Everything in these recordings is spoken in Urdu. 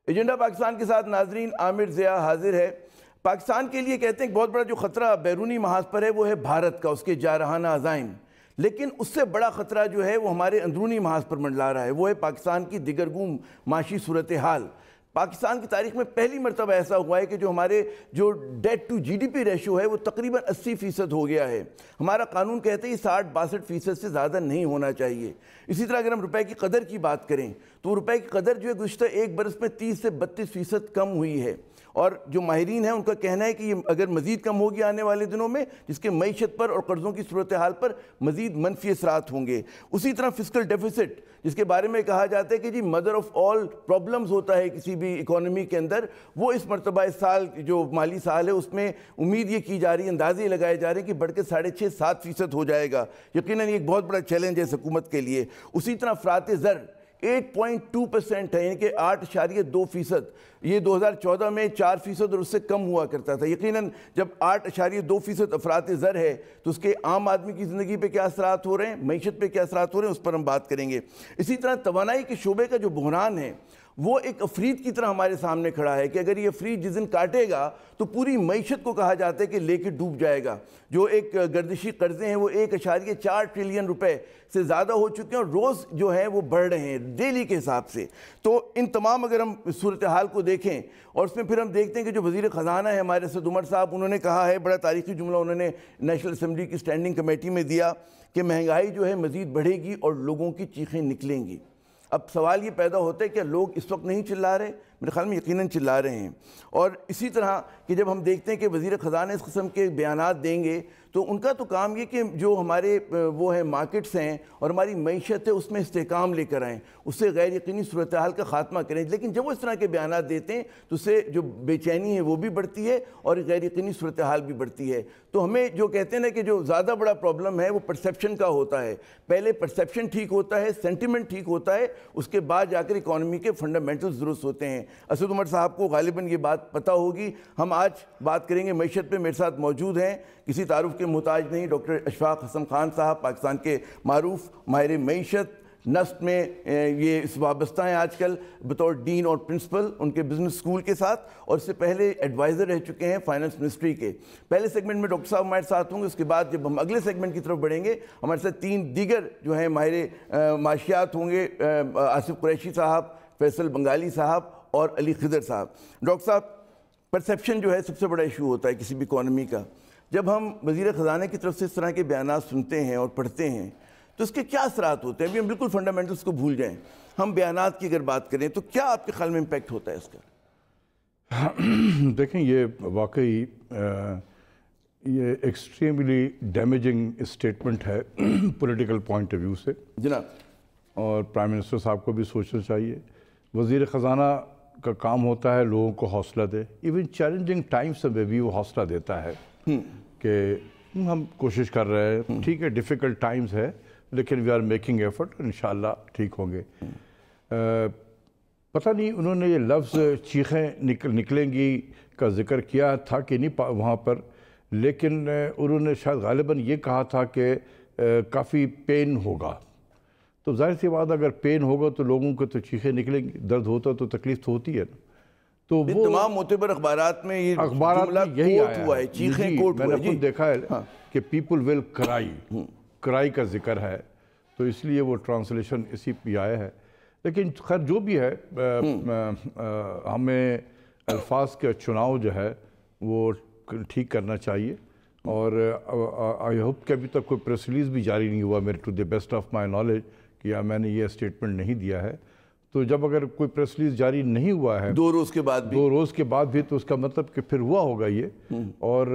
ایجنڈا پاکستان کے ساتھ ناظرین عامر ضیاء حاضر ہے۔ پاکستان کے لیے کہتے ہیں کہ بہت بڑا جو خطرہ بیرونی محاذ پر ہے وہ ہے بھارت کا، اس کے جارحانہ عزائم، لیکن اس سے بڑا خطرہ جو ہے وہ ہمارے اندرونی محاذ پر منڈلا رہا ہے، وہ ہے پاکستان کی دگرگوں معاشی صورتحال۔ پاکستان کی تاریخ میں پہلی مرتبہ ایسا ہوا ہے کہ جو ہمارے جو debt to G D P ratio ہے وہ تقریباً 80% ہو گیا ہے۔ ہمارا قانون کہتے ہیں 60-62% سے زیادہ نہیں ہونا چاہیے۔ اسی طرح اگر ہم روپے کی قدر کی بات کریں تو روپے کی قدر جو ہے گزشتہ ایک برس میں 30 سے 32% کم ہوئی ہے، اور جو ماہرین ہیں ان کا کہنا ہے کہ یہ اگر مزید کم ہوگی آنے والے دنوں میں، جس کے معیشت پر اور قرضوں کی صورتحال پر مزید منفی اثرات ہوں گے۔ اسی طرح فسکل ڈیفیسٹ، جس کے بارے میں کہا جاتا ہے کہ جی مدر آف آل پرابلمز ہوتا ہے کسی بھی اکانومی کے اندر، وہ اس مرتبہ اس سال جو مالی سال ہے اس میں امید یہ کی جا رہی ہے، اندازے لگائے جا رہے ہیں کہ بڑھ کے 6.5-7% ہو جائے گا۔ یقیناً یہ ایک بہت بڑا چیلنج ہے اس حکومت کے لیے۔ اسی طرح افراط زر 8.2% ہے، یعنی کہ 8.2%، یہ 2014 میں 4% اور اس سے کم ہوا کرتا تھا۔ یقیناً جب 8.2% افراط زر ہے تو اس کے عام آدمی کی زندگی پہ کیا اثرات ہو رہے ہیں، معیشت پہ کیا اثرات ہو رہے ہیں، اس پر ہم بات کریں گے۔ اسی طرح توانائی کے شعبے کا جو بحران ہے وہ ایک افرید کی طرح ہمارے سامنے کھڑا ہے کہ اگر یہ افرید جس دن کاٹے گا تو پوری معیشت کو کہا جاتا ہے کہ لے کے ڈوب جائے گا۔ جو ایک گردشی قرضے ہیں وہ 1.4 ٹریلین روپے سے زیادہ ہو چکے ہیں، اور روز جو ہیں وہ بڑھ رہے ہیں ڈیلی کے حساب سے۔ تو ان تمام اگر ہم صورتحال کو دیکھیں اور اس میں پھر ہم دیکھتے ہیں کہ جو وزیر خزانہ ہے ہمارے اسد عمر صاحب، انہوں نے کہا ہے، بڑا تاریخی جملہ انہوں نے نیشنل اسمبلی کی اسٹینڈنگ کمیٹی میں دیا کہ مہنگائی جو ہے مزید بڑھے گی اور لوگوں کی چیخیں نکلیں گی۔ اب سوال یہ پیدا ہوتا ہے کہ لوگ اس وقت نہیں چلا رہے؟ میرے خیال میں یقیناً چلا رہے ہیں۔ اور اسی طرح کہ جب ہم دیکھتے ہیں کہ وزیر خزانہ اس قسم کے بیانات دیں گے تو ان کا تو کام یہ کہ جو ہمارے وہ ہیں مارکیٹس ہیں اور ہماری معیشت ہے اس میں استحکام لے کر آئیں، اس سے غیر یقینی صورتحال کا خاتمہ کریں۔ لیکن جب وہ اس طرح کے بیانات دیتے ہیں تو اس سے جو بے چینی ہے وہ بھی بڑھتی ہے اور غیر یقینی صورتحال بھی بڑھتی ہے۔ تو ہمیں جو کہتے ہیں نا کہ جو زیادہ بڑا پرابلم ہے وہ پرسیپشن کا ہوتا ہے۔ پہلے پرسیپشن ٹھیک ہوتا ہے، سینٹیمنٹ ٹھیک ہوتا ہے، اس کے بعد جا کر اکانومی کے فنڈامنٹلز درست ہوتے ہیں۔ اسد عمر صاحب کو غالباً یہ بات پتہ ہوگی۔ ہم آج بات کریں گے معیشت پہ۔ میرے ساتھ موجود ہیں، کسی تعارف کے محتاج نہیں، ڈاکٹر اشفاق حسن خان صاحب، پاکستان کے معروف ماہر معیشت، نسٹ میں یہ اس وابستہ ہیں آج کل بطور ڈین اور پرنسپل ان کے بزنس اسکول کے ساتھ، اور اس سے پہلے ایڈوائزر رہ چکے ہیں فائنانس منسٹری کے۔ پہلے سیگمنٹ میں ڈاکٹر صاحب ہمارے ساتھ ہوں گے، اس کے بعد جب ہم اگلے سیگمنٹ کی طرف بڑھیں گے ہمارے ساتھ 3 دیگر جو ہیں ماہر معاشیات ہوں گے، آصف قریشی صاحب، فیصل بنگالی صاحب اور علی خضر صاحب۔ ڈاکٹر صاحب، پرسیپشن جو ہے سب سے بڑا ایشو ہوتا ہے کسی بھی اکانومی کا۔ جب ہم وزیر خزانہ کی طرف سے اس طرح کے بیانات سنتے ہیں اور پڑھتے ہیں تو اس کے کیا اثرات ہوتے ہیں؟ ابھی ہم بالکل فنڈامنٹلز کو بھول جائیں، ہم بیانات کی اگر بات کریں تو کیا آپ کے خیال میں امپیکٹ ہوتا ہے اس کا؟ دیکھیں، یہ واقعی یہ ایکسٹریملی ڈیمیجنگ اسٹیٹمنٹ ہے پولیٹیکل پوائنٹ آف ویو سے جناب، اور پرائم منسٹر صاحب کو بھی سوچنا چاہیے۔ وزیر خزانہ کا کام ہوتا ہے لوگوں کو حوصلہ دے، ایون چیلنجنگ ٹائمس میں بھی وہ حوصلہ دیتا ہے کہ ہم کوشش کر رہے ہیں، ٹھیک ہے ڈیفیکلٹ ٹائمز ہے لیکن وی آر میکنگ ایفرٹ، انشاءاللہ ٹھیک ہوں گے۔ پتہ نہیں انہوں نے یہ لفظ چیخیں نکلیں گی کا ذکر کیا تھا کہ نہیں وہاں پر، لیکن انہوں نے شاید غالباً یہ کہا تھا کہ کافی پین ہوگا۔ تو ظاہر سی بات اگر پین ہوگا تو لوگوں کو تو چیخیں نکلیں گی، درد ہوتا تو تکلیف تو ہوتی ہے نا۔ تو وہ تمام معتبر اخبارات میں یہ اخبارات میں یہی آیا ہوا ہے، چیخیں کوٹ میں ہوا نے ہے۔ خود دیکھا ہے کہ پیپل ول کرائی کا ذکر ہے، تو اس لیے وہ ٹرانسلیشن اسی پہ آیا ہے۔ لیکن خیر جو بھی ہے، ہمیں الفاظ کا چناؤ جو ہے وہ ٹھیک کرنا چاہیے، اور آئی ہوپ کہ ابھی تک کوئی پریس ریلیز بھی جاری نہیں ہوا میرے to the best of my knowledge کہ میں نے یہ اسٹیٹمنٹ نہیں دیا ہے۔ تو جب اگر کوئی پریس ریلیز جاری نہیں ہوا ہے 2 روز کے بعد بھی تو اس کا مطلب کہ پھر ہوا ہوگا یہ، اور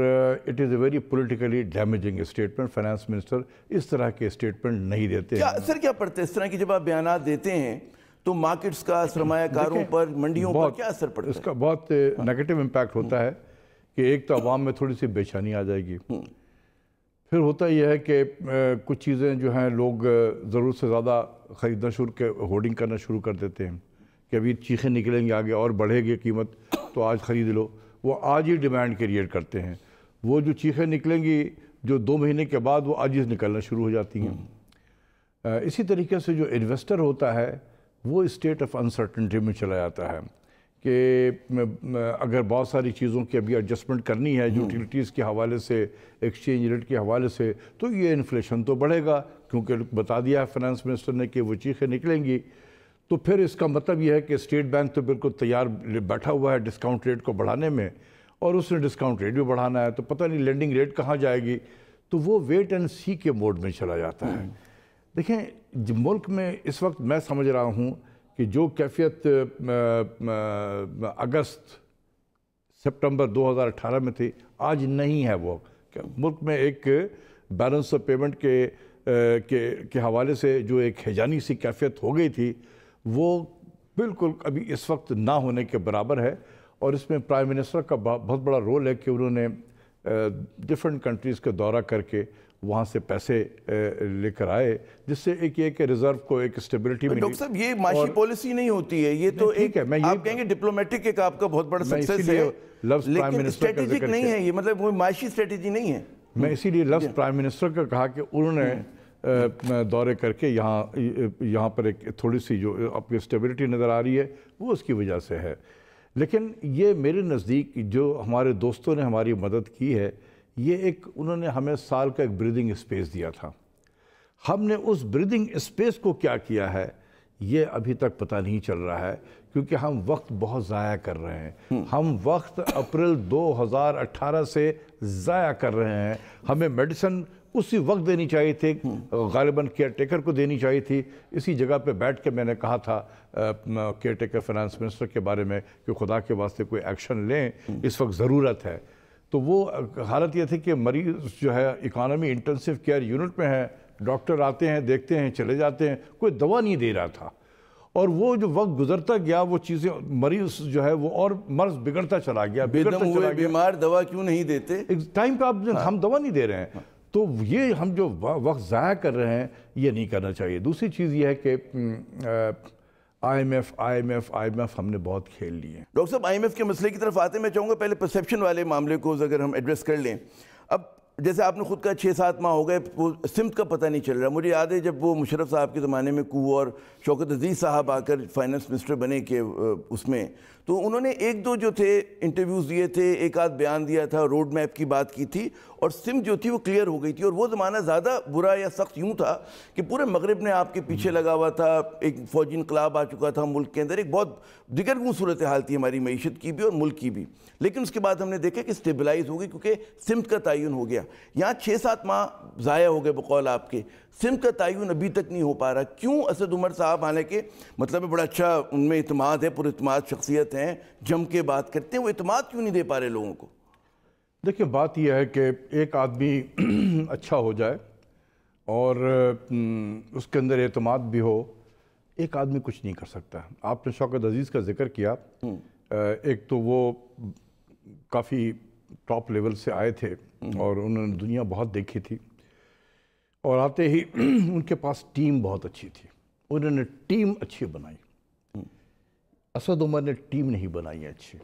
it is a very politically damaging statement. Finance minister اس طرح کے اسٹیٹمنٹ نہیں دیتے ہیں۔ اثر کیا پڑتا ہے اس طرح کی جب آپ بیانات دیتے ہیں تو مارکیٹس کا، سرمایہ کاروں پر، منڈیوں پر کیا اثر پڑتا ہے؟ اس کا بہت نیگیٹو امپیکٹ ہوتا ہے کہ ایک تو عوام میں تھوڑی سی بے چینی آ جائے گی، پھر ہوتا یہ ہے کہ کچھ چیزیں جو ہیں لوگ ضرورت سے زیادہ خریدنا ہورڈنگ کرنا شروع کر دیتے ہیں کہ ابھی چیخیں نکلیں گی آگے اور بڑھے گی قیمت تو آج خرید لو، وہ آج ہی ڈیمانڈ کریٹ کرتے ہیں۔ وہ جو چیخیں نکلیں گی جو 2 مہینے کے بعد وہ آج ہی نکلنا شروع ہو جاتی ہیں۔ اسی طریقے سے جو انویسٹر ہوتا ہے وہ اسٹیٹ آف انسرٹنٹی میں چلا جاتا ہے کہ اگر بہت ساری چیزوں کی ابھی ایڈجسٹمنٹ کرنی ہے یوٹیلیٹیز کے حوالے سے، ایکسچینج ریٹ کے حوالے سے، تو یہ انفلیشن تو بڑھے گا، کیونکہ بتا دیا ہے فائنانس منسٹر نے کہ وہ چیخیں نکلیں گی. تو پھر اس کا مطلب یہ ہے کہ اسٹیٹ بینک تو بالکل تیار بیٹھا ہوا ہے ڈسکاؤنٹ ریٹ کو بڑھانے میں، اور اس نے ڈسکاؤنٹ ریٹ بھی بڑھانا ہے، تو پتہ نہیں لینڈنگ ریٹ کہاں جائے گی. تو وہ ویٹ اینڈ سی کے موڈ میں چلا جاتا ہے. دیکھیں ملک میں اس وقت میں سمجھ رہا ہوں کہ جو کیفیت اگست سپٹمبر 2018 میں تھی آج نہیں ہے. وہ ملک میں ایک بیلنس آف پیمنٹ کے حوالے سے جو ایک ہیجانی سی کیفیت ہو گئی تھی وہ بالکل ابھی اس وقت نہ ہونے کے برابر ہے. اور اس میں پرائم منسٹر کا بہت بڑا رول ہے کہ انہوں نے ڈفرینٹ کنٹریز کا دورہ کر کے وہاں سے پیسے لے کر آئے، جس سے ایک یہ کہ ریزرو کو ایک اسٹیبلٹی ملی. ڈاکٹر صاحب یہ معاشی پالیسی نہیں ہوتی ہے، یہ تو ایک آپ کہیں گے ڈپلومیٹک ایک آپ کا بہت بڑا سکسیس ہے، لیکن اسٹریٹجک نہیں ہے یہ، مطلب وہ معاشی اسٹریٹجی نہیں ہے. میں اسی لیے لفظ پرائم منسٹر کا کہا کہ انہوں نے دورے کر کے یہاں پر ایک تھوڑی سی جو اپنی اسٹیبلٹی نظر آ رہی ہے وہ اس کی وجہ سے ہے. لیکن یہ میرے نزدیک جو ہمارے دوستوں نے ہماری مدد کی ہے، یہ انہوں نے ہمیں سال کا ایک بریدنگ اسپیس دیا تھا. ہم نے اس بریدنگ اسپیس کو کیا کیا ہے یہ ابھی تک پتہ نہیں چل رہا ہے، کیونکہ ہم وقت بہت ضائع کر رہے ہیں. ہم وقت اپریل 2018 سے ضائع کر رہے ہیں. ہمیں میڈیسن اسی وقت دینی چاہیے تھی، غالباً کیئر ٹیکر کو دینی چاہیے تھی. اسی جگہ پہ بیٹھ کے میں نے کہا تھا کیئر ٹیکر فائنانس منسٹر کے بارے میں کہ خدا کے واسطے کوئی ایکشن لیں، اس وقت ضرورت ہے. تو وہ حالت یہ تھی کہ مریض جو ہے اکانومی انٹینسیو کیئر یونٹ میں ہے، ڈاکٹر آتے ہیں دیکھتے ہیں چلے جاتے ہیں، کوئی دوا نہیں دے رہا تھا. اور وہ جو وقت گزرتا گیا وہ چیزیں مریض جو ہے وہ اور مرض بگڑتا چلا گیا. بیمار دوا کیوں نہیں دیتے؟ ٹائم پہ ہم دوا نہیں دے رہے ہیں. تو یہ ہم جو وقت ضائع کر رہے ہیں یہ نہیں کرنا چاہیے. دوسری چیز یہ ہے کہ آئی ایم ایف ہم نے بہت کھیل لیے ہیں. ڈاکٹر صاحب آئی ایم ایف کے مسئلے کی طرف آتے ہیں، میں چاہوں گا پہلے پرسیپشن والے معاملے کو اگر ہم ایڈریس کر لیں. اب جیسے آپ نے خود کا 6-7 ماہ ہو گئے، وہ سمت کا پتہ نہیں چل رہا. مجھے یاد ہے جب وہ مشرف صاحب کے زمانے میں کو اور شوکت عزیز صاحب آ کر فائنانس منسٹر بنے کہ اس میں تو انہوں نے 1-2 جو تھے انٹرویوز دیے تھے، ایک آدھ بیان دیا تھا، روڈ میپ کی بات کی تھی، اور سمت جو تھی وہ کلیئر ہو گئی تھی. اور وہ زمانہ زیادہ برا یا سخت یوں تھا کہ پورے مغرب نے آپ کے پیچھے لگا ہوا تھا، ایک فوجی انقلاب آ چکا تھا ملک کے اندر، ایک بہت دگرگوں صورتحال تھی ہماری معیشت کی بھی اور ملک کی بھی. لیکن اس کے بعد ہم نے دیکھا کہ اسٹیبلائز ہو گئی کیونکہ سمت کا تعین ہو گیا. یہاں 6-7 ماہ ضائع ہو گئے بقول آپ کے، سمت کا تعین ابھی تک نہیں ہو پا رہا. کیوں؟ اسد عمر صاحب حالانکہ مطلب بڑا اچھا ان میں اعتماد ہے، پر اعتماد شخصیت ہیں، جم کے بات کرتے ہیں، وہ اعتماد کیوں نہیں دے پا رہے لوگوں کو؟ دیکھیں بات یہ ہے کہ ایک آدمی اچھا ہو جائے اور اس کے اندر اعتماد بھی ہو، ایک آدمی کچھ نہیں کر سکتا. آپ نے شوکت عزیز کا ذکر کیا، ایک تو وہ کافی ٹاپ لیول سے آئے تھے اور انہوں نے دنیا بہت دیکھی تھی، اور آتے ہی ان کے پاس ٹیم بہت اچھی تھی، انہوں نے ٹیم اچھی بنائی. اسد عمر نے ٹیم نہیں بنائی ہے اچھی،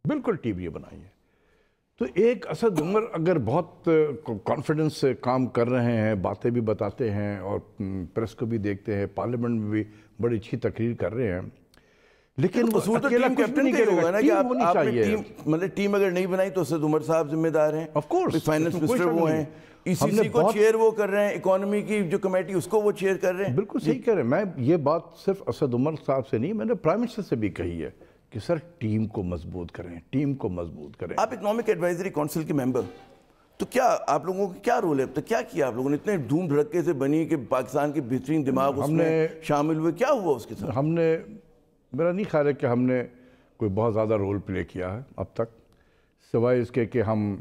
بالکل ٹیم نہیں بنائی ہے. تو ایک اسد عمر اگر بہت کانفیڈنس سے کام کر رہے ہیں، باتیں بھی بتاتے ہیں اور پریس کو بھی دیکھتے ہیں، پارلیمنٹ میں بھی بڑی اچھی تقریر کر رہے ہیں، لیکن اکیلا کیپٹن کا ہوگا نا کہ آپ نے ٹیم مطلب ٹیم اگر نہیں بنائی تو اسد عمر صاحب ذمہ دار ہیں. آف کورس فائنانس منسٹر وہ ہیں، ای سی سی کو چیئر وہ کر رہے ہیں، اکانومی کی جو کمیٹی اس کو وہ چیئر کر رہے ہیں. بالکل صحیح کہہ رہے ہیں. میں یہ بات صرف اسد عمر صاحب سے نہیں، میں نے پرائم منسٹر سے بھی کہی ہے کہ سر ٹیم کو مضبوط کریں، ٹیم کو مضبوط کریں. آپ اکنامک ایڈوائزری کونسل کے ممبر، تو کیا آپ لوگوں کی کیا رول ہے اب تک؟ کیا کیا آپ لوگوں نے؟ اتنے دھوم دھڑکے سے بنی کہ پاکستان کے بہترین دماغ اس میں شامل ہوئے، کیا ہوا اس کے ساتھ؟ ہم نے، میرا نہیں خیال ہے کہ ہم نے کوئی بہت زیادہ رول پلے کیا ہے اب تک، سوائے اس کے کہ ہم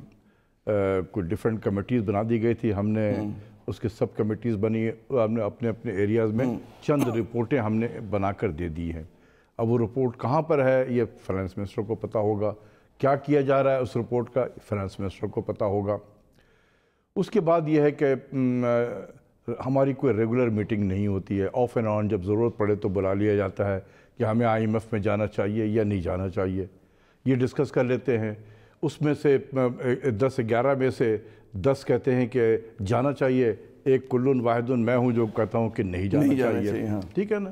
کوئی ڈیفرنٹ کمیٹیز بنا دی گئی تھی، ہم نے اس کے سب کمیٹیز بنی، ہم نے اپنے اپنے ایریاز میں چند رپورٹیں ہم نے بنا کر دے دی ہیں. اب وہ رپورٹ کہاں پر ہے یہ فائنانس منسٹر کو پتہ ہوگا، کیا کیا جا رہا ہے اس رپورٹ کا فائنانس منسٹر کو پتہ ہوگا. اس کے بعد یہ ہے کہ ہماری کوئی ریگولر میٹنگ نہیں ہوتی ہے، آف اینڈ آن جب ضرورت پڑے تو بلا لیا جاتا ہے کہ ہمیں آئی ایم ایف میں جانا چاہیے یا نہیں جانا چاہیے، یہ ڈسکس کر لیتے ہیں. اس میں سے 10-11 میں سے 10 کہتے ہیں کہ جانا چاہیے، ایک کلن واحد میں ہوں جو کہتا ہوں کہ نہیں جانا چاہیے. ٹھیک ہے نا؟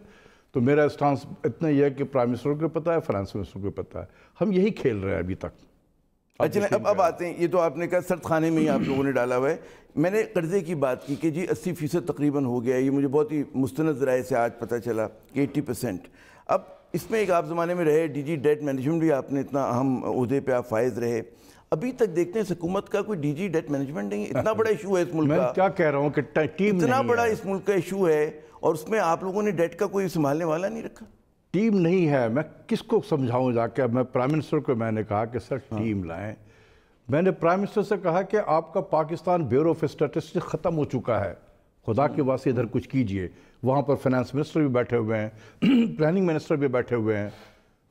تو میرا اسٹانس اتنا یہ ہے کہ پرائم منسٹر کو پتہ ہے، فائنانس منسٹر کو پتہ ہے، ہم یہی کھیل رہے ہیں ابھی تک. اچھا اب آتے ہیں، یہ تو آپ نے کہا سرد خانے میں ہی آپ لوگوں نے ڈالا ہوا ہے. میں نے قرضے کی بات کی کہ جی 80% تقریباً ہو گیا ہے، یہ مجھے بہت ہی مستند ذرائع سے آج پتہ چلا کہ 80%. اب اس میں ایک آپ زمانے میں رہے ڈی جی ڈیٹ مینجمنٹ بھی، آپ نے اتنا اہم عہدے پہ آپ فائز رہے. ابھی تک دیکھتے ہیں حکومت کا کوئی ڈی جی ڈیٹ مینجمنٹ نہیں. اتنا بڑا ایشو ہے اس ملک کا، میں کیا کہہ رہا ہوں کہ ٹیم اتنا بڑا اس ملک کا ایشو ہے، اور اس میں آپ لوگوں نے ڈیٹ کا کوئی سنبھالنے والا نہیں رکھا. ٹیم نہیں ہے. میں کس کو سمجھاؤں جا کے؟ میں پرائم منسٹر کو میں نے کہا کہ سر ٹیم لائیں. میں نے پرائم منسٹر سے کہا کہ آپ کا پاکستان بیورو آف اسٹیٹسٹکس ختم ہو چکا ہے، خدا کے واسطے ادھر کچھ کیجئے. وہاں پر فائنانس منسٹر بھی بیٹھے ہوئے ہیں، پلاننگ منسٹر بھی بیٹھے ہوئے ہیں.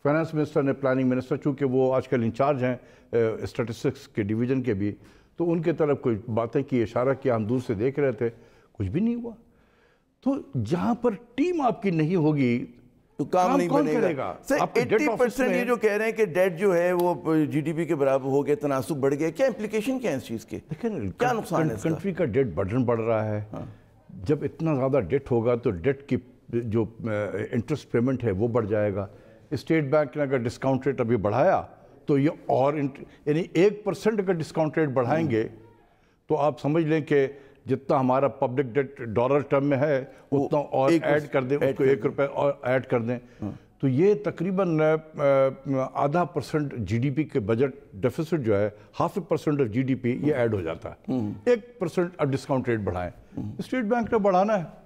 فائنانس منسٹر نے پلاننگ منسٹر، چونکہ وہ آج کل انچارج ہیں اسٹیٹسٹکس کے ڈویژن کے بھی، تو ان کے طرف کوئی باتیں کی، اشارہ کیا، ہم دور سے دیکھ رہے تھے، کچھ بھی نہیں ہوا. تو جہاں پر ٹیم آپ کی نہیں ہوگی تو کام نہیں بنے گا. سر 80% یہ جو کہہ رہے ہیں کہ ڈیٹ جو ہے وہ جی ڈی پی کے برابر ہو گیا، تناسب بڑھ گیا، کیا امپلیکیشن کیا ہے اس چیز کے؟ کیا نقصان ہے اس کا؟ کنٹری کا ڈیٹ برڈن بڑھ رہا ہے. جب اتنا زیادہ ڈیٹ ہوگا تو ڈیٹ کی جو انٹرسٹ پیمنٹ ہے وہ بڑھ جائے گا. اسٹیٹ بینک نے اگر ڈسکاؤنٹ ریٹ ابھی بڑھایا تو یہ اور یعنی 1% اگر ڈسکاؤنٹ ریٹ بڑھائیں گے تو آپ سمجھ لیں کہ جتنا ہمارا پبلک ڈیٹ ڈالر ٹرم میں ہے اتنا اور ایڈ کر دیں، اس کو 1 روپے اور ایڈ کر دیں، تو یہ تقریباً 0.5% جی ڈی پی کے بجٹ ڈیفیسٹ جو ہے 0.5% آف جی ڈی پی یہ ایڈ ہو جاتا ہے. 1% اب ڈسکاؤنٹ ریٹ بڑھائیں. اسٹیٹ بینک نے بڑھانا ہے.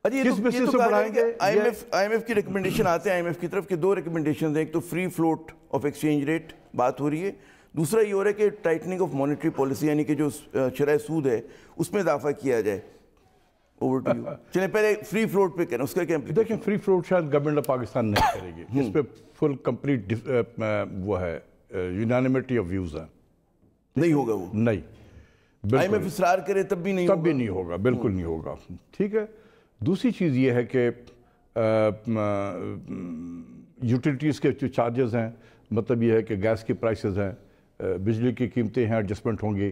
کس بیسس سے بڑھائیں گے؟ آئی ایم ایف کی ریکمنڈیشن آتے ہیں آئی ایم ایف کی طرف کہ 2 ریکمنڈیشن ہیں. ایک تو free float of exchange rate بات ہو رہی ہے، دوسرا یہ ہو رہا ہے کہ ٹائٹننگ آف مانیٹری پالیسی، یعنی کہ جو شرح سود ہے اس میں اضافہ کیا جائے. Over to you. چلیں پہلے فری فلوٹ پہ کہنا، اس کا کیا امپلیکیشن؟ دیکھیں فری فلوٹ شاید گورنمنٹ آف پاکستان نہیں کرے گی. اس پہ فل کمپلیٹ وہ ہے یونانیمٹی آف ویوز ہے. نہیں ہوگا وہ، نہیں. آئی ایم ایف اصرار کرے تب بھی نہیں ہوگا، تب بھی نہیں ہوگا، بالکل نہیں ہوگا. ٹھیک ہے. دوسری چیز یہ ہے کہ یوٹیلیٹیز کے جو چارجز ہیں، مطلب یہ ہے کہ گیس کی پرائسز ہیں، بجلی کی قیمتیں ہیں، ایڈجسٹمنٹ ہوں گی.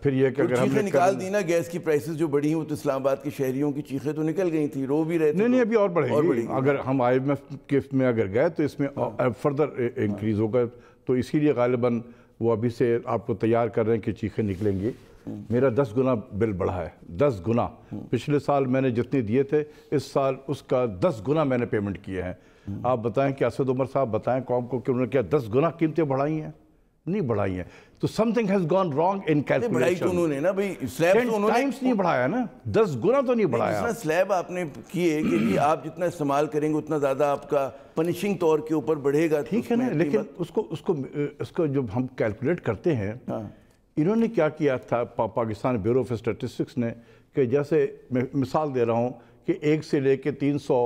پھر یہ کہ اگر ہم چیخیں نکال دی نا گیس کی پرائسز جو بڑھی ہیں، وہ تو اسلام آباد کے شہریوں کی چیخیں تو نکل گئی تھی، رو بھی رہے تھے. نہیں ابھی اور بڑھے گی. اگر ہم آئی ایم ایف کے میں اگر گئے تو اس میں فردر انکریز ہوگا. تو اسی لیے غالباً وہ ابھی سے آپ کو تیار کر رہے ہیں کہ چیخیں نکلیں گی. میرا 10 گنا بل بڑھا ہے، 10 گنا. پچھلے سال میں نے جتنے دیے تھے اس سال اس کا 10 گنا میں نے پیمنٹ کیے ہیں. آپ بتائیں کہ اسد عمر صاحب بتائیں قوم کو کہ انہوں نے کیا 10 گنا قیمتیں بڑھائی ہیں؟ نہیں بڑھائی ہیں. تو something has gone wrong in calculation. بڑھائی تو انہوں نے نا بھائی، سلیب تو انہوں نے 10 times نہیں بڑھایا نا، 10 گنا تو نہیں بڑھایا. جتنا سلیب آپ نے کیے کہ جی آپ جتنا استعمال کریں گے اتنا زیادہ آپ کا پنشنگ طور کے اوپر بڑھے گا. ٹھیک ہے نا، لیکن اس کو جب ہم کیلکولیٹ کرتے ہیں، انہوں نے کیا تھا پاکستان بیورو آف اسٹیٹسٹکس نے، کہ جیسے میں مثال دے رہا ہوں کہ 1 سے لے کے 300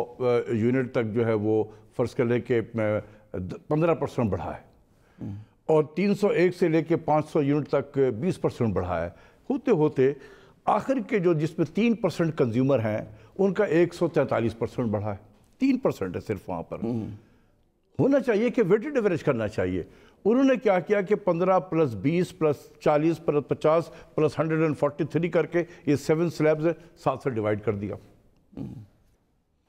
یونٹ تک جو ہے وہ فرض کر لے کہ 15% بڑھا ہے، اور 301 سے لے کے 500 یونٹ تک 20% بڑھا ہے. ہوتے ہوتے آخر کے جو جس میں 3% کنزیومر ہیں ان کا 143% بڑھا ہے. 3% ہے صرف وہاں پر. ہونا چاہیے کہ ویٹڈ ایوریج کرنا چاہیے. انہوں نے کیا کیا کہ 15 + 20 + 40 + 50 + 143 کر کے یہ 7 سلیبز ہے 7 سے ڈیوائیڈ کر دیا.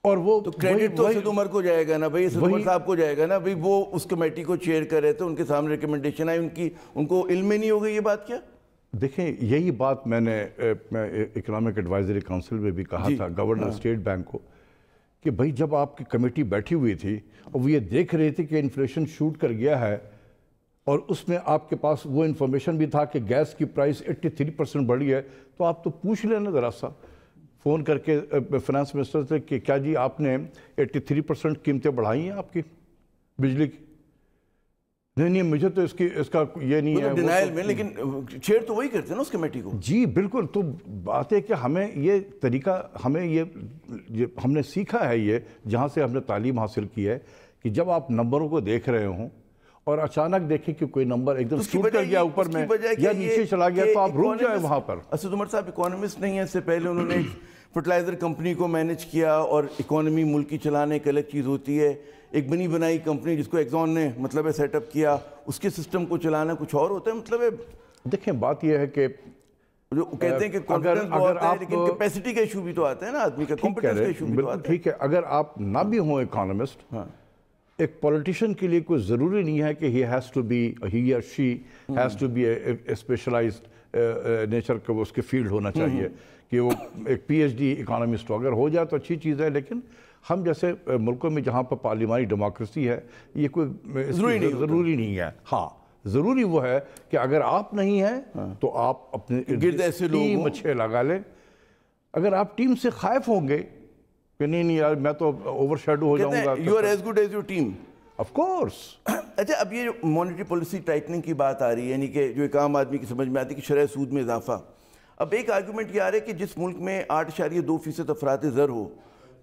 اور وہ تو کریڈٹ تو اسد عمر کو جائے گا نا بھائی، اسد عمر صاحب کو جائے گا نا بھائی، وہ اس کمیٹی کو چیئر کر رہے تھے، ان کے سامنے ریکمنڈیشن آئی، ان کو علم میں نہیں ہو گئی یہ بات. کیا دیکھیں یہی بات میں نے اکنامک ایڈوائزری کونسل میں بھی کہا تھا گورنر اسٹیٹ بینک کو کہ بھائی جب آپ کی کمیٹی بیٹھی ہوئی تھی اور وہ یہ دیکھ رہی تھی کہ انفلیشن شوٹ کر گیا ہے، اور اس میں آپ کے پاس وہ انفارمیشن بھی تھا کہ گیس کی پرائس 83% بڑھی ہے، تو آپ تو پوچھ لینا ذرا سا فون کر کے فائنانس منسٹر سے کہ کیا جی آپ نے 83% قیمتیں بڑھائی ہیں آپ کی بجلی کی؟ نہیں مجھے تو اس کا یہ نہیں ہے ڈینائل میں، لیکن چیئر تو وہی کرتے ہیں نا اس کمیٹی کو. جی بالکل. تو بات ہے کہ ہمیں یہ طریقہ ہم نے سیکھا ہے، یہ جہاں سے ہم نے تعلیم حاصل کی ہے کہ جب آپ نمبروں کو دیکھ رہے ہوں اور اچانک دیکھیں کہ کوئی نمبر ایک دم شوٹ کر گیا اوپر میں یا نیچے چلا گیا تو آپ رک جائیں وہاں پر. اسد عمر صاحب اکانومسٹ نہیں ہیں، اس سے پہلے انہوں نے فرٹیلائزر کمپنی کو مینیج کیا، اور اکانومی ملک کی چلانے ایک الگ چیز ہوتی ہے. ایک بنی بنائی کمپنی جس کو ایگزون نے مطلب ہے سیٹ اپ کیا، اس کے سسٹم کو چلانا کچھ اور ہوتا ہے. مطلب ہے دیکھیں بات یہ ہے کہ جو کہتے ہیں کہ کانفیڈنس بہت ہے لیکن کیپیسٹی کا ایشو بھی تو آتا ہے نا آدمی کا, کمپیٹنس کا ایشو بھی تو آتا ہے. ٹھیک ہے, اگر آپ نہ بھی ہوں اکانومسٹ, ایک پولیٹیشین کے لیے کوئی ضروری نہیں ہے کہ ہی اور she has to be a specialized nature کا وہ اس کے فیلڈ ہونا چاہیے کہ وہ ایک پی ایچ ڈی اکانومسٹ ہو. اگر ہو جائے تو اچھی چیز ہے, لیکن ہم جیسے ملکوں میں جہاں پر پارلیمانی ڈیموکریسی ہے یہ کوئی ضروری نہیں ہے. ہاں ضروری وہ ہے کہ اگر آپ نہیں ہیں تو آپ اپنے گرد ایسے ٹیم اچھے لگا لیں. اگر آپ ٹیم سے خائف ہوں گے کہ نہیں یار میں تو اوور شیڈو ہو جاؤں گا, you are as good as your team. Of course. اچھا, اب یہ جو مانیٹری پالیسی ٹائٹننگ کی بات آ رہی ہے, یعنی کہ جو ایک عام آدمی کی سمجھ میں آتی ہے کہ شرح سود میں اضافہ, اب ایک آرگومنٹ یہ آ رہا ہے کہ جس ملک میں 8.2% افراط زر ہو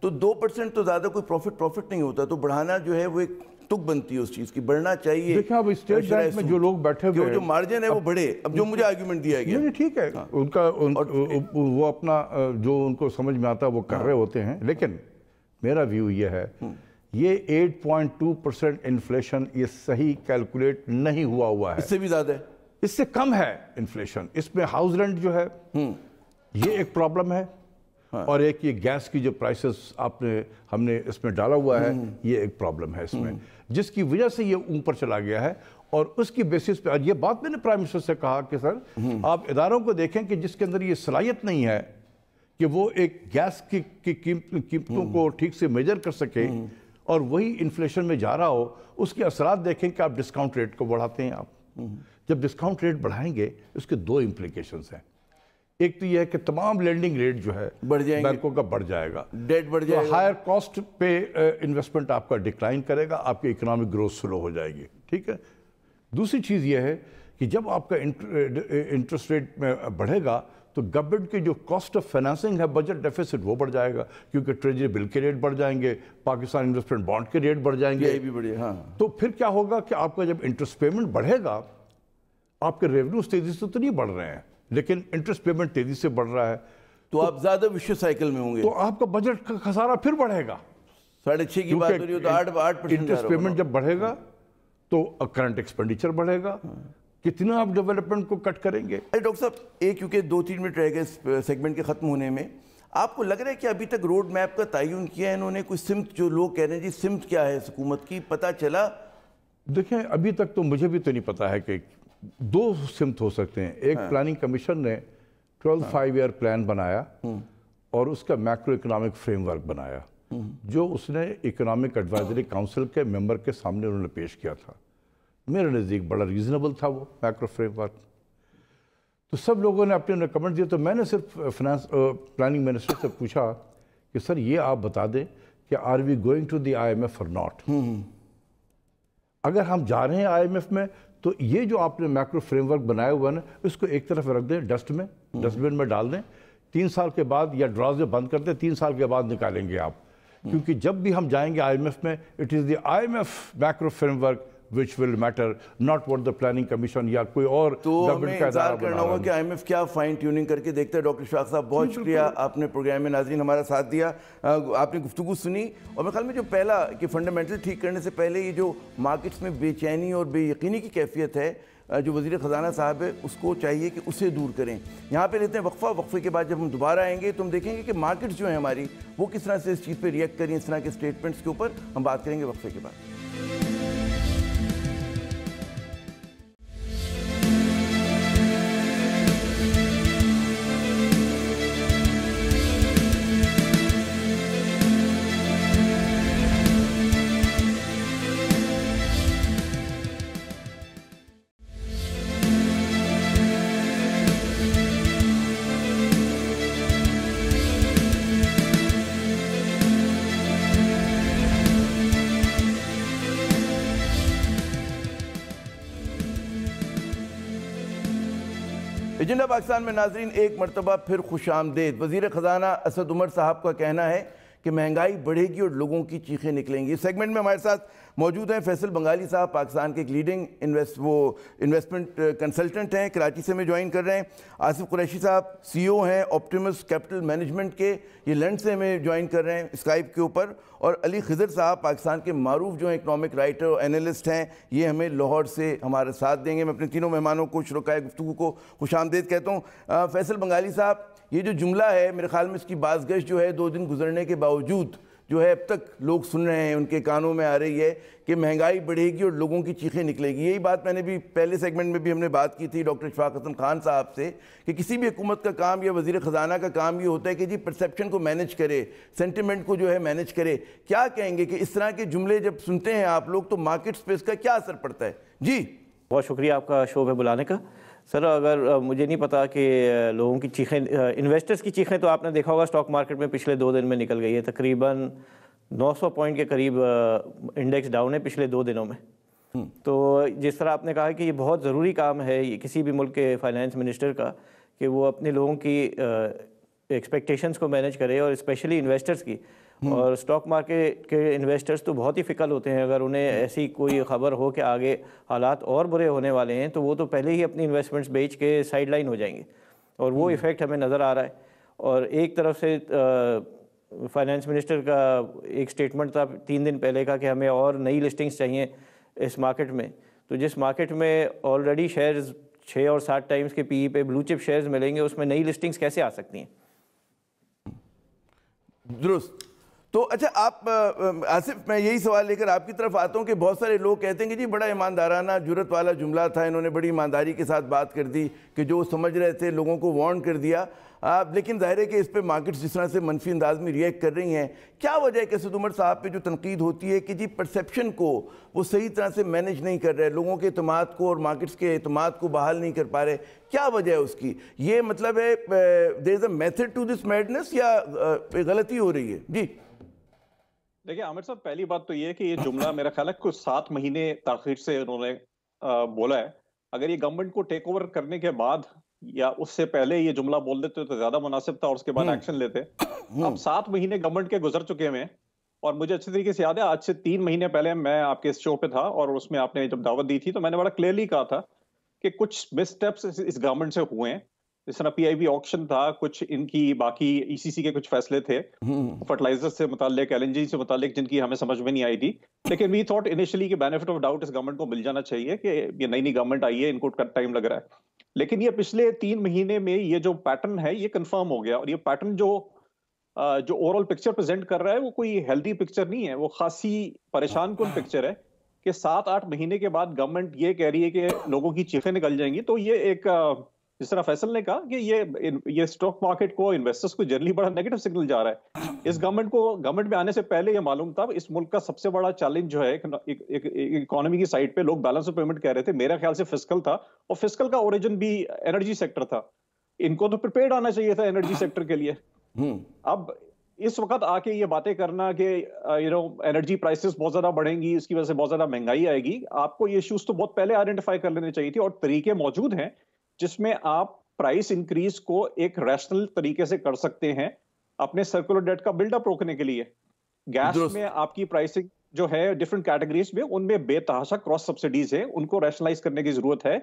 تو 2% تو زیادہ کوئی پروفٹ نہیں ہوتا, تو بڑھانا جو ہے وہ ایک تک بنتی ہے اس چیز کی, بڑھنا چاہیے. دیکھیں اب اسٹیٹ بینک میں جو لوگ بیٹھے ہوئے جو مارجن ہے وہ بڑھے. اب جو مجھے آرگومنٹ دیا گیا نہیں ٹھیک ہے, ان کا وہ اپنا جو ان کو سمجھ میں آتا ہے وہ کر رہے ہوتے ہیں, لیکن میرا ویو یہ ہے یہ 8.2% انفلیشن یہ صحیح کیلکولیٹ نہیں ہوا ہے. اس سے بھی زیادہ ہے, اس سے کم ہے انفلیشن. اس میں ہاؤس رینٹ جو ہے یہ ایک پرابلم ہے, اور ایک یہ گیس کی جو پرائسز ہم نے اس میں ڈالا ہوا ہے یہ ایک پرابلم ہے اس میں, جس کی وجہ سے یہ اوپر چلا گیا ہے. اور اس کی بیسس پہ یہ بات میں نے پرائم منسٹر سے کہا کہ سر آپ اداروں کو دیکھیں کہ جس کے اندر یہ صلاحیت نہیں ہے کہ وہ ایک گیس کی قیمتوں کو ٹھیک سے میجر کر سکے اور وہی انفلیشن میں جا رہا ہو, اس کے اثرات دیکھیں کہ آپ ڈسکاؤنٹ ریٹ کو بڑھاتے ہیں. آپ جب ڈسکاؤنٹ ریٹ بڑھائیں گے اس کے 2 امپلیکیشنز ہیں. ایک تو یہ ہے کہ تمام لینڈنگ ریٹ جو ہے بینکوں کا بڑھ جائے گا, ڈیٹ بڑھ جائے گا, ہائر کاسٹ پہ انویسٹمنٹ آپ کا ڈکلائن کرے گا, آپ کی اکنامک گروتھ سلو ہو جائے گی. ٹھیک ہے. دوسری چیز یہ ہے کہ جب آپ کا انٹرسٹ ریٹ میں بڑھے گا تو گورنمنٹ کی جو کاسٹ آف فائنانسنگ ہے بجٹ ڈیفیسٹ وہ بڑھ جائے گا, کیونکہ ٹریجری بل کے ریٹ بڑھ جائیں گے, پاکستان انویسٹمنٹ بانڈ کے ریٹ بڑھ جائیں گے. تو پھر کیا ہوگا کہ آپ کا جب انٹرسٹ پیمنٹ بڑھے گا, آپ کے ریونیوز تیزی سے تو نہیں بڑھ رہے ہیں لیکن انٹرسٹ پیمنٹ تیزی سے بڑھ رہا ہے, تو آپ زیادہ وشیس سائیکل میں ہوں گے, تو آپ کا بجٹ کا خسارہ پھر بڑھے گا. 6.5 کی بات ہو رہی ہو تو 8% انٹرسٹ پیمنٹ جب بڑھے گا تو کرنٹ ایکسپینڈیچر بڑھے گا. کتنا آپ ڈیولپمنٹ کو کٹ کریں گے. ڈاکٹر صاحب ایک کیونکہ 2-3 منٹ رہ گئے اس سیگمنٹ کے ختم ہونے میں, آپ کو لگ رہا ہے کہ ابھی تک روڈ میپ کا تعین کیا ہے انہوں نے, کوئی سمت, جو لوگ کہہ رہے ہیں جی سمت کیا ہے حکومت کی, پتہ چلا؟ دیکھیں ابھی تک تو مجھے بھی تو نہیں پتا ہے کہ 2 سمت ہو سکتے ہیں. ایک پلاننگ کمیشن نے 12 5-year پلان بنایا اور اس کا میکرو اکنامک فریم ورک بنایا جو اس نے اکنامک ایڈوائزری کاؤنسل کے ممبر کے سامنے انہوں نے پیش کیا تھا. میرے نزدیک بڑا ریزنیبل تھا وہ میکرو فریم ورک. تو سب لوگوں نے اپنے کمنٹ دیے, تو میں نے صرف پلاننگ منسٹر سے پوچھا کہ سر یہ آپ بتا دیں کہ are we going to the IMF اور ناٹ. اگر ہم جا رہے ہیں IMF میں تو یہ جو آپ نے میکرو فریم ورک بنایا ہوا ہے نا اس کو ایک طرف رکھ دیں, ڈسٹ بن میں ڈال دیں, 3 سال کے بعد یا ڈرازے بند کر دیں, 3 سال کے بعد نکالیں گے آپ. کیونکہ جب بھی ہم جائیں گے IMF میں it is the IMF macro frame work which will matter, not what the planning commission یا کوئی اور گورنمنٹ کا انتظار کرنا ہوگا کہ IMF کیا فائن ٹیوننگ کر کے دیکھتا ہے. ڈاکٹر اشفاق صاحب بہت شکریہ, آپ نے پروگرام میں ناظرین ہمارا ساتھ دیا, آپ نے گفتگو سنی. اور میرے خیال میں جو پہلا کہ فنڈامنٹل ٹھیک کرنے سے پہلے یہ جو مارکیٹس میں بے چینی اور بے یقینی کی کیفیت ہے جو وزیر خزانہ صاحب ہے اس کو چاہیے کہ اسے دور کریں. یہاں پہ لیتے ہیں وقفے کے بعد جب ہم دوبارہ آئیں گے تو ہم دیکھیں گے کہ مارکیٹس جو ہیں ہماری وہ کس طرح سے اس چیز پہ ریئیکٹ کریں, اس طرح کے اسٹیٹمنٹس کے اوپر ہم بات کریں گے وقفے کے بعد. ایجنڈا پاکستان میں ناظرین ایک مرتبہ پھر خوش آمدید. وزیر خزانہ اسد عمر صاحب کا کہنا ہے کہ مہنگائی بڑھے گی اور لوگوں کی چیخیں نکلیں گی. اس سیگمنٹ میں ہمارے ساتھ موجود ہیں فیصل بنگالی صاحب, پاکستان کے ایک لیڈنگ انویسٹمنٹ کنسلٹنٹ ہیں, کراچی سے ہمیں جوائن کر رہے ہیں. آصف قریشی صاحب CEO ہیں آپٹیمس کیپٹل مینجمنٹ کے, یہ لندن سے ہمیں جوائن کر رہے ہیں اسکائپ کے اوپر. اور علی خضر صاحب پاکستان کے معروف جو ہیں اکنامک رائٹر اور اینالسٹ ہیں, یہ ہمیں لاہور سے ہمارے ساتھ دیں گے. میں اپنے تینوں مہمانوں کو شرکائے گفتگو کو خوش آمدید کہتا ہوں. فیصل بنگالی صاحب, یہ جو جملہ ہے میرے خیال میں اس کی بازگشت جو ہے 2 دن گزرنے کے باوجود جو ہے اب تک لوگ سن رہے ہیں, ان کے کانوں میں آ رہی ہے کہ مہنگائی بڑھے گی اور لوگوں کی چیخیں نکلے گی. یہی بات میں نے بھی پہلے سیگمنٹ میں بھی ہم نے بات کی تھی ڈاکٹر اشفاق حسن خان صاحب سے کہ کسی بھی حکومت کا کام یا وزیر خزانہ کا کام یہ ہوتا ہے کہ جی پرسیپشن کو مینیج کرے, سینٹیمنٹ کو جو ہے مینیج کرے. کیا کہیں گے کہ اس طرح کے جملے جب سنتے ہیں آپ لوگ تو مارکیٹس پہ اس کا کیا اثر پڑتا ہے؟ جی بہت شکریہ آپ کا شو پہ بلانے کا. سر اگر مجھے نہیں پتا کہ لوگوں کی چیخیں, انویسٹرز کی چیخیں تو آپ نے دیکھا ہوگا اسٹاک مارکیٹ میں پچھلے 2 دن میں نکل گئی ہے. تقریباً 900 پوائنٹ کے قریب انڈیکس ڈاؤن ہے پچھلے 2 دنوں میں. تو جس طرح آپ نے کہا کہ یہ بہت ضروری کام ہے کسی بھی ملک کے فائنانس منسٹر کا کہ وہ اپنے لوگوں کی ایکسپیکٹیشنز کو مینیج کرے, اور اسپیشلی انویسٹرز کی. اور اسٹاک مارکیٹ کے انویسٹرز تو بہت ہی فکر ہوتے ہیں. اگر انہیں ایسی کوئی خبر ہو کہ آگے حالات اور برے ہونے والے ہیں تو وہ تو پہلے ہی اپنی انویسٹمنٹس بیچ کے سائڈ لائن ہو جائیں گے, اور وہ ایفیکٹ ہمیں نظر آ رہا ہے. اور ایک طرف سے فائنانس منسٹر کا ایک سٹیٹمنٹ تھا 3 دن پہلے کا کہ ہمیں اور نئی لسٹنگز چاہیے اس مارکیٹ میں. تو جس مارکیٹ میں آلریڈی شیئرز 6 اور 7 ٹائمز کے PE پہ بلو چپ شیئرز ملیں گے, اس میں نئی لسٹنگز کیسے آ سکتی ہیں؟ درست. تو اچھا آپ آصف, میں یہی سوال لے کر آپ کی طرف آتا ہوں کہ بہت سارے لوگ کہتے ہیں کہ جی بڑا ایماندارانہ جرت والا جملہ تھا, انہوں نے بڑی ایمانداری کے ساتھ بات کر دی کہ جو سمجھ رہے تھے لوگوں کو وارن کر دیا. لیکن ظاہر ہے کہ اس پہ مارکیٹس جس طرح سے منفی انداز میں ریئیکٹ کر رہی ہیں, کیا وجہ ہے کہ اسد عمر صاحب پہ جو تنقید ہوتی ہے کہ جی پرسیپشن کو وہ صحیح طرح سے مینیج نہیں کر رہے, لوگوں کے اعتماد کو اور مارکیٹس کے اعتماد کو بحال نہیں کر پا رہے, کیا وجہ ہے اس کی؟ یہ مطلب ہے there is a method to this madness یا غلطی ہو رہی ہے؟ جی دیکھیں عامر صاحب, پہلی بات تو یہ ہے کہ یہ جملہ میرا خیال ہے کچھ 7 مہینے تاخیر سے انہوں نے بولا ہے. اگر یہ گورنمنٹ کو ٹیک اوور کرنے کے بعد یا اس سے پہلے یہ جملہ بول دیتے تو زیادہ مناسب تھا اور اس کے بعد ایکشن لیتے. اب 7 مہینے گورنمنٹ کے گزر چکے ہیں, اور مجھے اچھی طریقے سے یاد ہے آج سے 3 مہینے پہلے میں آپ کے اس شو پہ تھا اور اس میں آپ نے جب دعوت دی تھی تو میں نے بڑا کلیئرلی کہا تھا کہ کچھ مس اسٹیپس اس گورنمنٹ سے ہوئے ہیں. جس طرح PIB آکشن تھا, کچھ ان کی باقی ECC کے کچھ فیصلے تھے فرٹیلائزر سے متعلق, LNG سے متعلق, جن کی ہمیں سمجھ میں نہیں آئی تھی. لیکن وی تھاٹ انیشلی کہ بینیفٹ آف ڈاؤٹ اس گورنمنٹ کو مل جانا چاہیے کہ یہ نئی گورنمنٹ آئی ہے, ان کو ٹائم لگ رہا ہے. لیکن یہ پچھلے 3 مہینے میں یہ جو پیٹرن ہے یہ کنفرم ہو گیا, اور یہ پیٹرن جو اوور آل پکچر پریزنٹ کر رہا ہے وہ کوئی ہیلدی پکچر نہیں ہے, وہ خاصی پریشان کن پکچر ہے کہ 7-8 مہینے کے بعد گورنمنٹ یہ کہہ رہی ہے کہ لوگوں کی چیخیں نکل جائیں گی. تو یہ ایک جس طرح فیصل نے کہا کہ یہ اسٹاک مارکیٹ کو, انویسٹرز کو جنرلی بڑا نیگیٹو سگنل جا رہا ہے. اس گورنمنٹ میں آنے سے پہلے یہ معلوم تھا اس ملک کا سب سے بڑا چیلنج جو ہے اکانومی کی سائڈ پہ, لوگ بیلنس آف پیمنٹ کہہ رہے تھے, میرے خیال سے فسکل تھا, اور فسکل کا اوریجن بھی انرجی سیکٹر تھا. ان کو تو پریپیئرڈ آنا چاہیے تھا انرجی سیکٹر کے لیے. اب اس وقت آ کے یہ باتیں کرنا کہ انرجی پرائسز بہت زیادہ بڑھیں گی, اس کی وجہ سے بہت زیادہ مہنگائی آئے گی, آپ کو یہ ایشوز تو بہت پہلے آئیڈینٹیفائی کر لینے چاہیے تھی. اور طریقے موجود ہیں جس میں آپ پرائس انکریز کو ایک ریشنل طریقے سے کر سکتے ہیں اپنے سرکولر ڈیٹ کا بلڈ اپ روکنے کے لیے. گیس میں آپ کی پرائسنگ جو ہے ڈفرنٹ کیٹیگریز میں, ان میں بے تحاشا کراس سبسڈیز ہیں, ان کو ریشنلائز کرنے کی ضرورت ہے.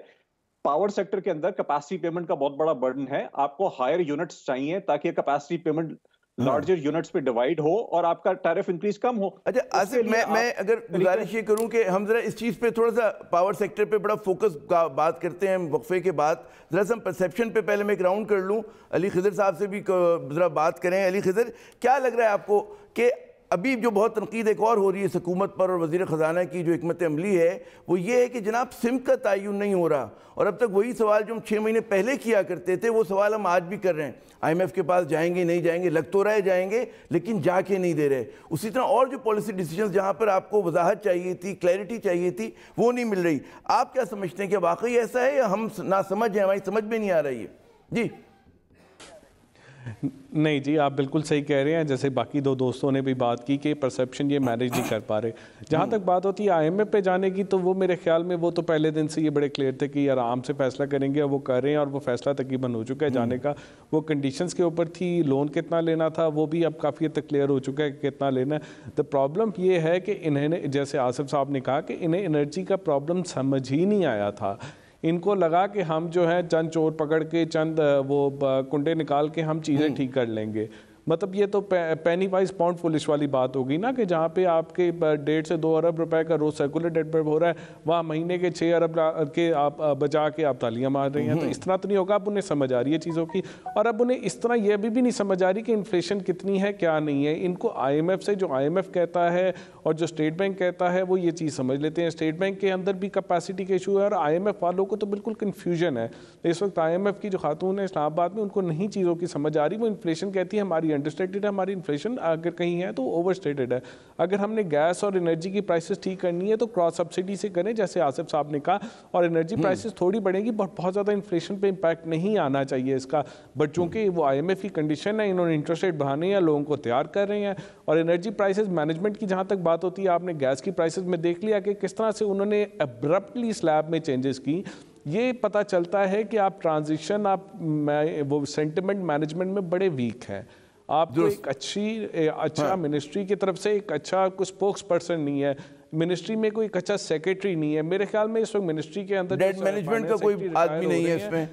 پاور سیکٹر کے اندر کیپیسٹی پیمنٹ کا بہت بڑا برڈن ہے, آپ کو ہائر یونٹس چاہیے تاکہ کیپیسٹی پیمنٹ لارجر یونٹس پہ ڈیوائیڈ ہو اور آپ کا ٹیرف انکریز کم ہو. اچھا آصف, میں اگر گزارش یہ کروں کہ ہم ذرا اس چیز پہ تھوڑا سا پاور سیکٹر پہ بڑا فوکس کا بات کرتے ہیں وقفے کے بعد, ذرا سا پرسیپشن پہ پہلے میں ایک راؤنڈ کر لوں. علی خضر صاحب سے بھی ذرا بات کریں. علی خضر, کیا لگ رہا ہے آپ کو کہ ابھی جو بہت تنقید ایک اور ہو رہی ہے اس حکومت پر اور وزیر خزانہ کی جو حکمت عملی ہے وہ یہ ہے کہ جناب سمت کا تعین نہیں ہو رہا, اور اب تک وہی سوال جو ہم 6 مہینے پہلے کیا کرتے تھے وہ سوال ہم آج بھی کر رہے ہیں. IMF کے پاس جائیں گے نہیں جائیں گے, لگ تو رہے جائیں گے لیکن جا کے نہیں دے رہے. اسی طرح اور جو پالیسی ڈیسیجنز جہاں پر آپ کو وضاحت چاہیے تھی, کلیئرٹی چاہیے تھی, وہ نہیں مل رہی. آپ کیا سمجھتے ہیں کہ واقعی ایسا ہے یا ہم نہ سمجھ ہیں, ہماری سمجھ میں نہیں آ رہی ہے؟ جی نہیں جی، آپ بالکل صحیح کہہ رہے ہیں. جیسے باقی دو دوستوں نے بھی بات کی کہ پرسیپشن یہ مینیج نہیں کر پا رہے. جہاں تک بات ہوتی ہے آئی ایم ایف پہ جانے کی، تو وہ میرے خیال میں وہ تو پہلے دن سے یہ بڑے کلیئر تھے کہ آرام سے فیصلہ کریں گے، اور وہ کر رہے ہیں، اور وہ فیصلہ تقریباً ہو چکا ہے جانے کا. وہ کنڈیشنز کے اوپر تھی، لون کتنا لینا تھا وہ بھی اب کافی حد تک کلیئر ہو چکا ہے کہ کتنا لینا ہے. تو پرابلم یہ ہے کہ انہیں نے، جیسے آصف صاحب نے کہا کہ انہیں انرجی کا پرابلم سمجھ ہی نہیں آیا تھا. ان کو لگا کہ ہم جو ہے چند چور پکڑ کے، چند وہ کنڈے نکال کے ہم چیزیں ٹھیک کر لیں گے. مطلب یہ تو پینی وائز پاؤنڈ فولش والی بات ہوگی نا، کہ جہاں پہ آپ کے 1.5 سے 2 ارب روپے کا روز سرکولر ڈیٹ پر ہو رہا ہے، وہاں مہینے کے 6 ارب کے آپ بچا کے آپ تالیاں مار رہی ہیں. تو اس طرح تو نہیں ہوگا. اب انہیں سمجھ آ رہی ہے چیزوں کی، اور اب انہیں اس طرح یہ بھی نہیں سمجھ آ رہی کہ انفلیشن کتنی ہے کیا نہیں ہے. ان کو آئی ایم ایف سے، جو آئی ایم ایف کہتا ہے اور جو اسٹیٹ بینک کہتا ہے، وہ یہ چیز سمجھ لیتے ہیں. اسٹیٹ بینک کے اندر بھی کیپیسٹی کا ایشو ہے، اور آئی ایم ایف والوں کو تو بالکل کنفیوژن ہے. اس وقت آئی ایم ایف کی جو خاتون ہے اسلام آباد میں، ان کو نہیں چیزوں کی سمجھ آ رہی. وہ انفلیشن کہتی ہے ہماری انڈر اسٹیٹڈ ہے، ہماری انفلیشن اگر کہیں ہے تو اوور اسٹیٹڈ ہے. اگر ہم نے گیس اور انرجی کی پرائسز ٹھیک کرنی ہے تو کراس سبسڈی سے کریں، جیسے آصف صاحب نے کہا. اور انرجی پرائسز تھوڑی بڑھیں گی، بہت زیادہ انفلیشن پہ امپیکٹ نہیں آنا چاہیے اس کا. بٹ چونکہ وہ آئی ایم ایف کی کنڈیشن ہے، انہوں نے انٹرسٹ ریٹ بڑھانے ہیں، لوگوں کو تیار کر رہے ہیں. اور انرجی پرائسز مینجمنٹ کی جہاں تک بات ہوتی ہے، آپ نے گیس کی پرائسز میں دیکھ لیا کہ کس طرح سے انہوں نے ابرپٹلی سلیب میں چینجز کی. یہ پتہ چلتا ہے کہ آپ ٹرانزیشن، آپ وہ سینٹیمنٹ مینجمنٹ میں بڑے ویک ہیں. آپ کو ایک اچھا منسٹری کی طرف سے ایک اچھا کوئی اسپوکس پرسن نہیں ہے، منسٹری میں کوئی اچھا سیکریٹری نہیں ہے. میرے خیال میں اس وقت منسٹری کے اندر ڈیٹ مینجمنٹ کا کوئی آدمی نہیں ہے اس میں.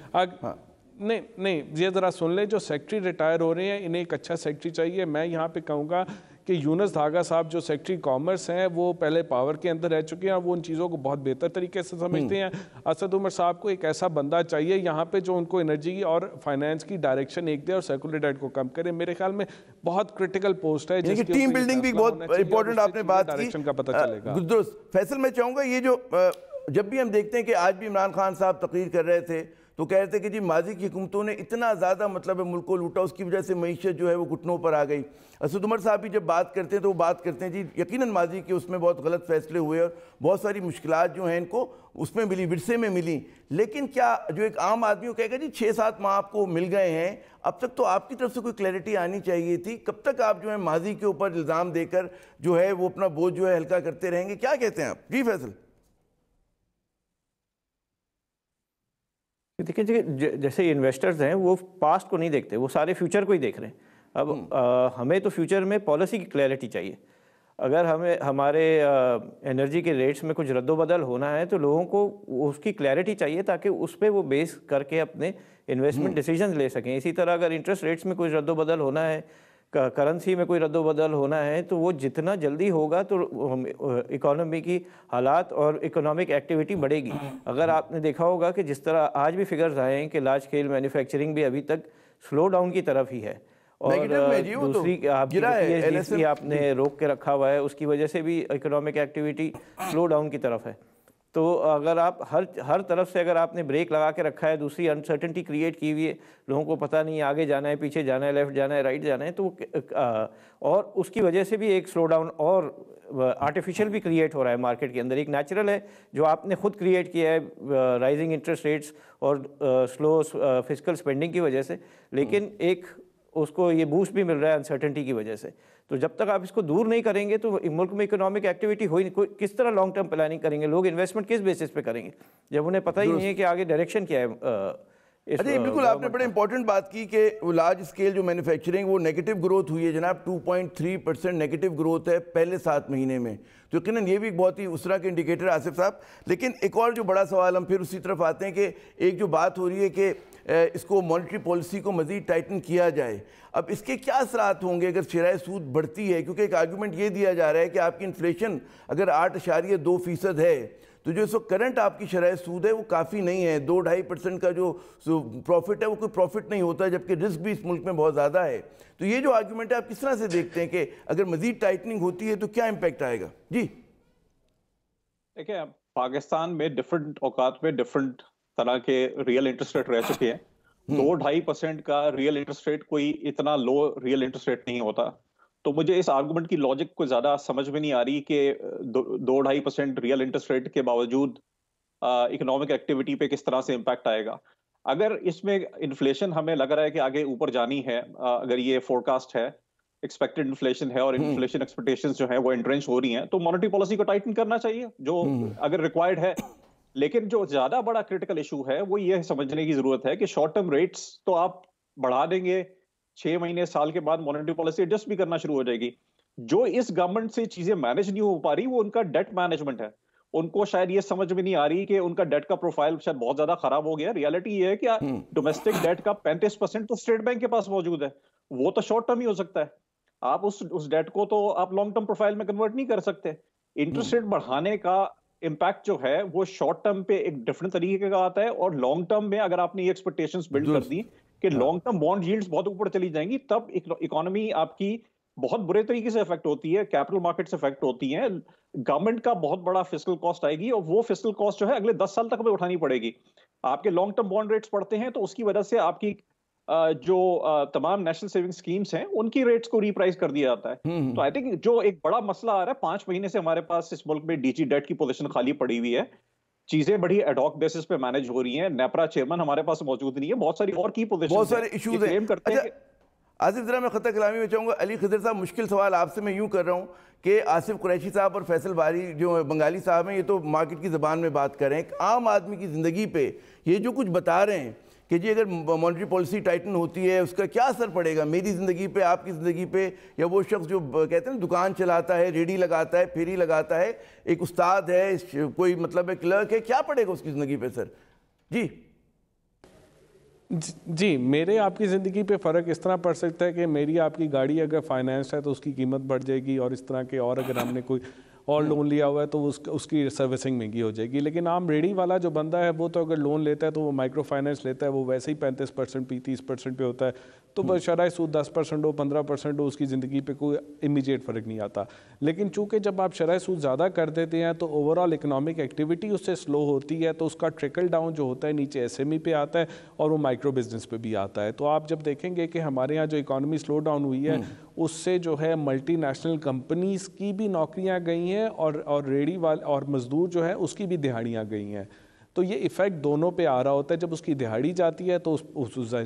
نہیں، یہ ذرا سن لیں، جو سیکٹری ریٹائر ہو رہے ہیں، انہیں ایک اچھا سیکٹری چاہیے. میں یہاں پہ کہوں گا کہ یونس دھاگا صاحب جو سیکٹری کامرس ہیں، وہ پہلے پاور کے اندر رہ چکے ہیں، وہ ان چیزوں کو بہت بہتر طریقے سے سمجھتے ہیں. اسد عمر صاحب کو ایک ایسا بندہ چاہیے یہاں پہ جو ان کو انرجی اور فائنانس کی ڈائریکشن ایک دے اور سرکولر ڈیٹ کو کم کرے. میرے خیال میں بہت کرٹیکل پوسٹ ہے، جس کی ٹیم بلڈنگ بھی بہت امپورٹنٹ آپ نے بات کی. ڈائریکشن کا پتہ چلے گا. درست. فیصل، میں چاہوں گا یہ جو جب بھی ہم دیکھتے ہیں کہ آج بھی عمران خان صاحب تقریر کر رہے تھے تو کہہ رہے تھے کہ جی ماضی کی حکومتوں نے اتنا زیادہ مطلب ملک کو لوٹا، اس کی وجہ سے معیشت جو ہے وہ گھٹنوں پر آ گئی. اسد عمر صاحب بھی جب بات کرتے ہیں تو وہ بات کرتے ہیں جی یقیناً ماضی کے اس میں بہت غلط فیصلے ہوئے اور بہت ساری مشکلات جو ہیں ان کو اس میں ملی، ورثے میں ملی. لیکن کیا جو ایک عام آدمی کو کہے گا جی 6-7 ماہ آپ کو مل گئے ہیں، اب تک تو آپ کی طرف سے کوئی کلیئرٹی آنی چاہیے تھی. کب تک آپ جو ہے ماضی کے اوپر الزام دے کر جو ہے وہ اپنا بوجھ جو ہے ہلکا کرتے رہیں گے؟ کیا کہتے ہیں آپ؟ جی فیصل. دیکھیں جیسے انویسٹرز ہیں وہ پاسٹ کو نہیں دیکھتے، وہ سارے فیوچر کو ہی دیکھ رہے ہیں. اب ہمیں تو فیوچر میں پالیسی کی کلیئرٹی چاہیے. اگر ہمیں ہمارے انرجی کے ریٹس میں کچھ رد و بدل ہونا ہے تو لوگوں کو اس کی کلیئرٹی چاہیے تاکہ اس پہ وہ بیس کر کے اپنے انویسٹمنٹ ڈیسیجنز لے سکیں. اسی طرح اگر انٹرسٹ ریٹس میں کوئی رد و بدل ہونا ہے، کرنسی میں کوئی رد و بدل ہونا ہے، تو وہ جتنا جلدی ہوگا تو اکانومی کی حالات اور اکنامک ایکٹیویٹی بڑھے گی. اگر آپ نے دیکھا ہوگا کہ جس طرح آج بھی فگرز آئے ہیں کہ لارج اسکیل مینوفیکچرنگ بھی ابھی تک سلو ڈاؤن کی طرف ہی ہے، اور دوسری آپ نے روک کے رکھا ہوا ہے، اس کی وجہ سے بھی اکنامک ایکٹیویٹی سلو ڈاؤن کی طرف ہے. تو اگر آپ ہر طرف سے اگر آپ نے بریک لگا کے رکھا ہے، دوسری انسرٹنٹی کریٹ کی ہوئی ہے، لوگوں کو پتہ نہیں آگے جانا ہے، پیچھے جانا ہے، لیفٹ جانا ہے، رائٹ جانا ہے، تو اور اس کی وجہ سے بھی ایک سلو ڈاؤن اور آرٹیفیشیل بھی کریٹ ہو رہا ہے مارکیٹ کے اندر. ایک نیچرل ہے جو آپ نے خود کریٹ کیا ہے رائزنگ انٹرسٹ ریٹس اور سلو فسکل اسپینڈنگ کی وجہ سے، لیکن ایک اس کو یہ بوسٹ بھی مل رہا ہے انسرٹنٹی کی وجہ سے. تو جب تک آپ اس کو دور نہیں کریں گے تو ملک میں اکنامک ایکٹیویٹی ہوئی نہیں. کس طرح لانگ ٹرم پلاننگ کریں گے لوگ؟ انویسٹمنٹ کس بیسس پہ کریں گے جب انہیں پتہ ہی نہیں ہے کہ آگے ڈائریکشن کیا ہے؟ اچھا، بالکل آپ نے بڑے امپورٹنٹ بات کی کہ وہ لارج اسکیل جو مینوفیکچرنگ وہ نیگیٹو گروتھ ہوئی ہے جناب. 2.3% نیگیٹو گروتھ ہے پہلے 7 مہینے میں. تو یقیناً یہ بھی ایک بہت ہی اس طرح کے انڈیکیٹر آصف صاحب. لیکن ایک اور جو بڑا سوال، ہم پھر اسی طرف آتے ہیں کہ ایک جو بات ہو رہی ہے کہ اس کو مانیٹری پالیسی کو مزید ٹائٹن کیا جائے. اب اس کے کیا اثرات ہوں گے اگر شرح سود بڑھتی ہے؟ کیونکہ ایک آرگومنٹ یہ دیا جا رہا ہے کہ آپ کی انفلیشن اگر 8.2% ہے تو جو اس وقت کرنٹ آپ کی شرح سود ہے وہ کافی نہیں ہے. 2-2.5% کا جو پروفٹ ہے وہ کوئی پروفٹ نہیں ہوتا، جبکہ رسک بھی اس ملک میں بہت زیادہ ہے. تو یہ جو آرگومنٹ ہے آپ کس طرح سے دیکھتے ہیں کہ اگر مزید ٹائٹننگ ہوتی ہے تو کیا امپیکٹ آئے گا؟ جی دیکھیں، پاکستان میں ڈفرنٹ اوقات میں ڈفرنٹ طرح کے ریئل انٹرسٹ ریٹ رہ چکے ہیں. 2-2.5% کا ریئل انٹرسٹ ریٹ کوئی اتنا لو ریئل انٹرسٹ ریٹ نہیں ہوتا. تو مجھے اس آرگومنٹ کی لاجک کو زیادہ سمجھ میں نہیں آ رہی کہ 2-2.5% ریئل انٹرسٹ ریٹ کے باوجود اکنامک ایکٹیویٹی پہ کس طرح سے امپیکٹ آئے گا. اگر اس میں انفلیشن ہمیں لگ رہا ہے کہ آگے اوپر جانی ہے, اگر یہ فورکاسٹ ہے, ایکسپیکٹڈ انفلیشن ہے اور انفلیشن ایکسپیکٹیشنز جو ہیں وہ انٹرنچ ہو رہی ہیں, تو مانیٹری پالیسی کو ٹائٹن کرنا چاہیے جو اگر ریکوائرڈ ہے. لیکن جو زیادہ بڑا کرٹیکل ایشو ہے وہ یہ سمجھنے کی ضرورت ہے کہ شارٹ ٹرم ریٹس تو آپ بڑھا دیں گے, 6 مہینے سال کے بعد مانیٹری پالیسی ایڈجسٹ بھی کرنا شروع ہو جائے گی. جو اس گورنمنٹ سے چیزیں مینج نہیں ہو پا رہی وہ ان کا ڈیٹ مینجمنٹ ہے. ان کو شاید یہ سمجھ میں نہیں آ رہی کہ ان کا ڈیٹ کا پروفائل شاید بہت زیادہ خراب ہو گیا. ریالٹی یہ ہے کہ ڈومیسٹک ڈیٹ کا 35% تو اسٹیٹ بینک کے پاس موجود ہے, وہ تو شارٹ ٹرم ہی ہو سکتا ہے. آپ اس ڈیٹ کو تو آپ لانگ ٹرم پروفائل میں کنورٹ نہیں کر سکتے. انٹرسٹ ریٹ بڑھانے کا امپیکٹ جو ہے وہ شارٹ ٹرم پہ ایک ڈفرنٹ طریقے کا آتا ہے, اور لانگ ٹرم میں اگر آپ نے یہ ایکسپیکٹیشنز بلڈ کر دی کہ لانگ ٹرم بانڈ ییلڈز بہت اوپر چلی جائیں گی, تب اکانومی آپ کی بہت برے طریقے سے افیکٹ ہوتی ہے, کیپٹل مارکیٹ سے افیکٹ ہوتی ہیں, گورنمنٹ کا بہت بڑا فسکل کاسٹ آئے گی, اور وہ فسکل کاسٹ جو ہے اگلے 10 سال تک ہمیں اٹھانی پڑے گی. آپ کے لانگ ٹرم بانڈ ریٹس پڑھتے ہیں تو اس کی وجہ سے آپ کی جو تمام نیشنل سیونگ اسکیمز ہیں ان کی ریٹس کو ریپرائز کر دیا جاتا ہے. تو آئی تھنک جو ایک بڑا مسئلہ آ رہا ہے, 5 مہینے سے ہمارے پاس اس ملک میں ڈی جی ڈیٹ کی پوزیشن خالی پڑی ہوئی ہے, چیزیں بڑی ایڈ ہاک بیسس پہ مینج ہو رہی ہیں, نیپرا چیئرمین ہمارے پاس موجود نہیں ہے, بہت ساری اور کی پوزیشن, بہت سارے ایشوز ہیں. آصف ذرا میں خطہ کلامی میں چاہوں گا, علی خضر صاحب مشکل سوال آپ سے میں یوں کر رہا ہوں کہ آصف قریشی صاحب اور فیصل باری جو بنگالی صاحب ہیں یہ تو مارکیٹ کی زبان میں بات کر رہے ہیں, عام آدمی کی زندگی پہ یہ جو کچھ بتا رہے ہیں کہ جی اگر مانیٹری پالیسی ٹائٹن ہوتی ہے اس کا کیا اثر پڑے گا میری زندگی پہ, آپ کی زندگی پہ, یا وہ شخص جو کہتے ہیں دکان چلاتا ہے, ریڈی لگاتا ہے, پھیری لگاتا ہے, ایک استاد ہے, کوئی مطلب ہے کلرک ہے, کیا پڑے گا اس کی زندگی پہ سر؟ جی میرے آپ کی زندگی پہ فرق اس طرح پڑ سکتا ہے کہ میری آپ کی گاڑی اگر فائنانس ہے تو اس کی قیمت بڑھ جائے گی, اور اس طرح کے, اور اگر ہم نے کوئی اور لون لیا ہوا ہے تو اس کی سروسنگ مہنگی ہو جائے گی. لیکن عام ریڈی والا جو بندہ ہے وہ تو اگر لون لیتا ہے تو وہ مائکرو فائنانس لیتا ہے, وہ ویسے ہی 35% پہ 30% پہ ہوتا ہے, تو شرح سود 10% ہو 15% ہو اس کی زندگی پہ کوئی امیجیٹ فرق نہیں آتا. لیکن چونکہ جب آپ شرح سود زیادہ کر دیتے ہیں تو اوور آل اکنامک ایکٹیویٹی اس سے سلو ہوتی ہے, تو اس کا ٹرکل ڈاؤن جو ہوتا ہے نیچے ایس ایم ای پہ آتا ہے اور وہ مائکرو بزنس پہ بھی آتا ہے. تو آپ جب دیکھیں گے کہ ہمارے یہاں جو اکانومی سلو ڈاؤن ہوئی ہے اس سے جو ہے ملٹی نیشنل کمپنیز کی بھی نوکریاں گئی ہیں, اور ریڈی والے اور مزدور جو ہے اس کی بھی دہاڑیاں گئی ہیں. تو یہ ایفیکٹ دونوں پہ آ رہا ہوتا ہے, جب اس کی دہاڑی جاتی ہے تو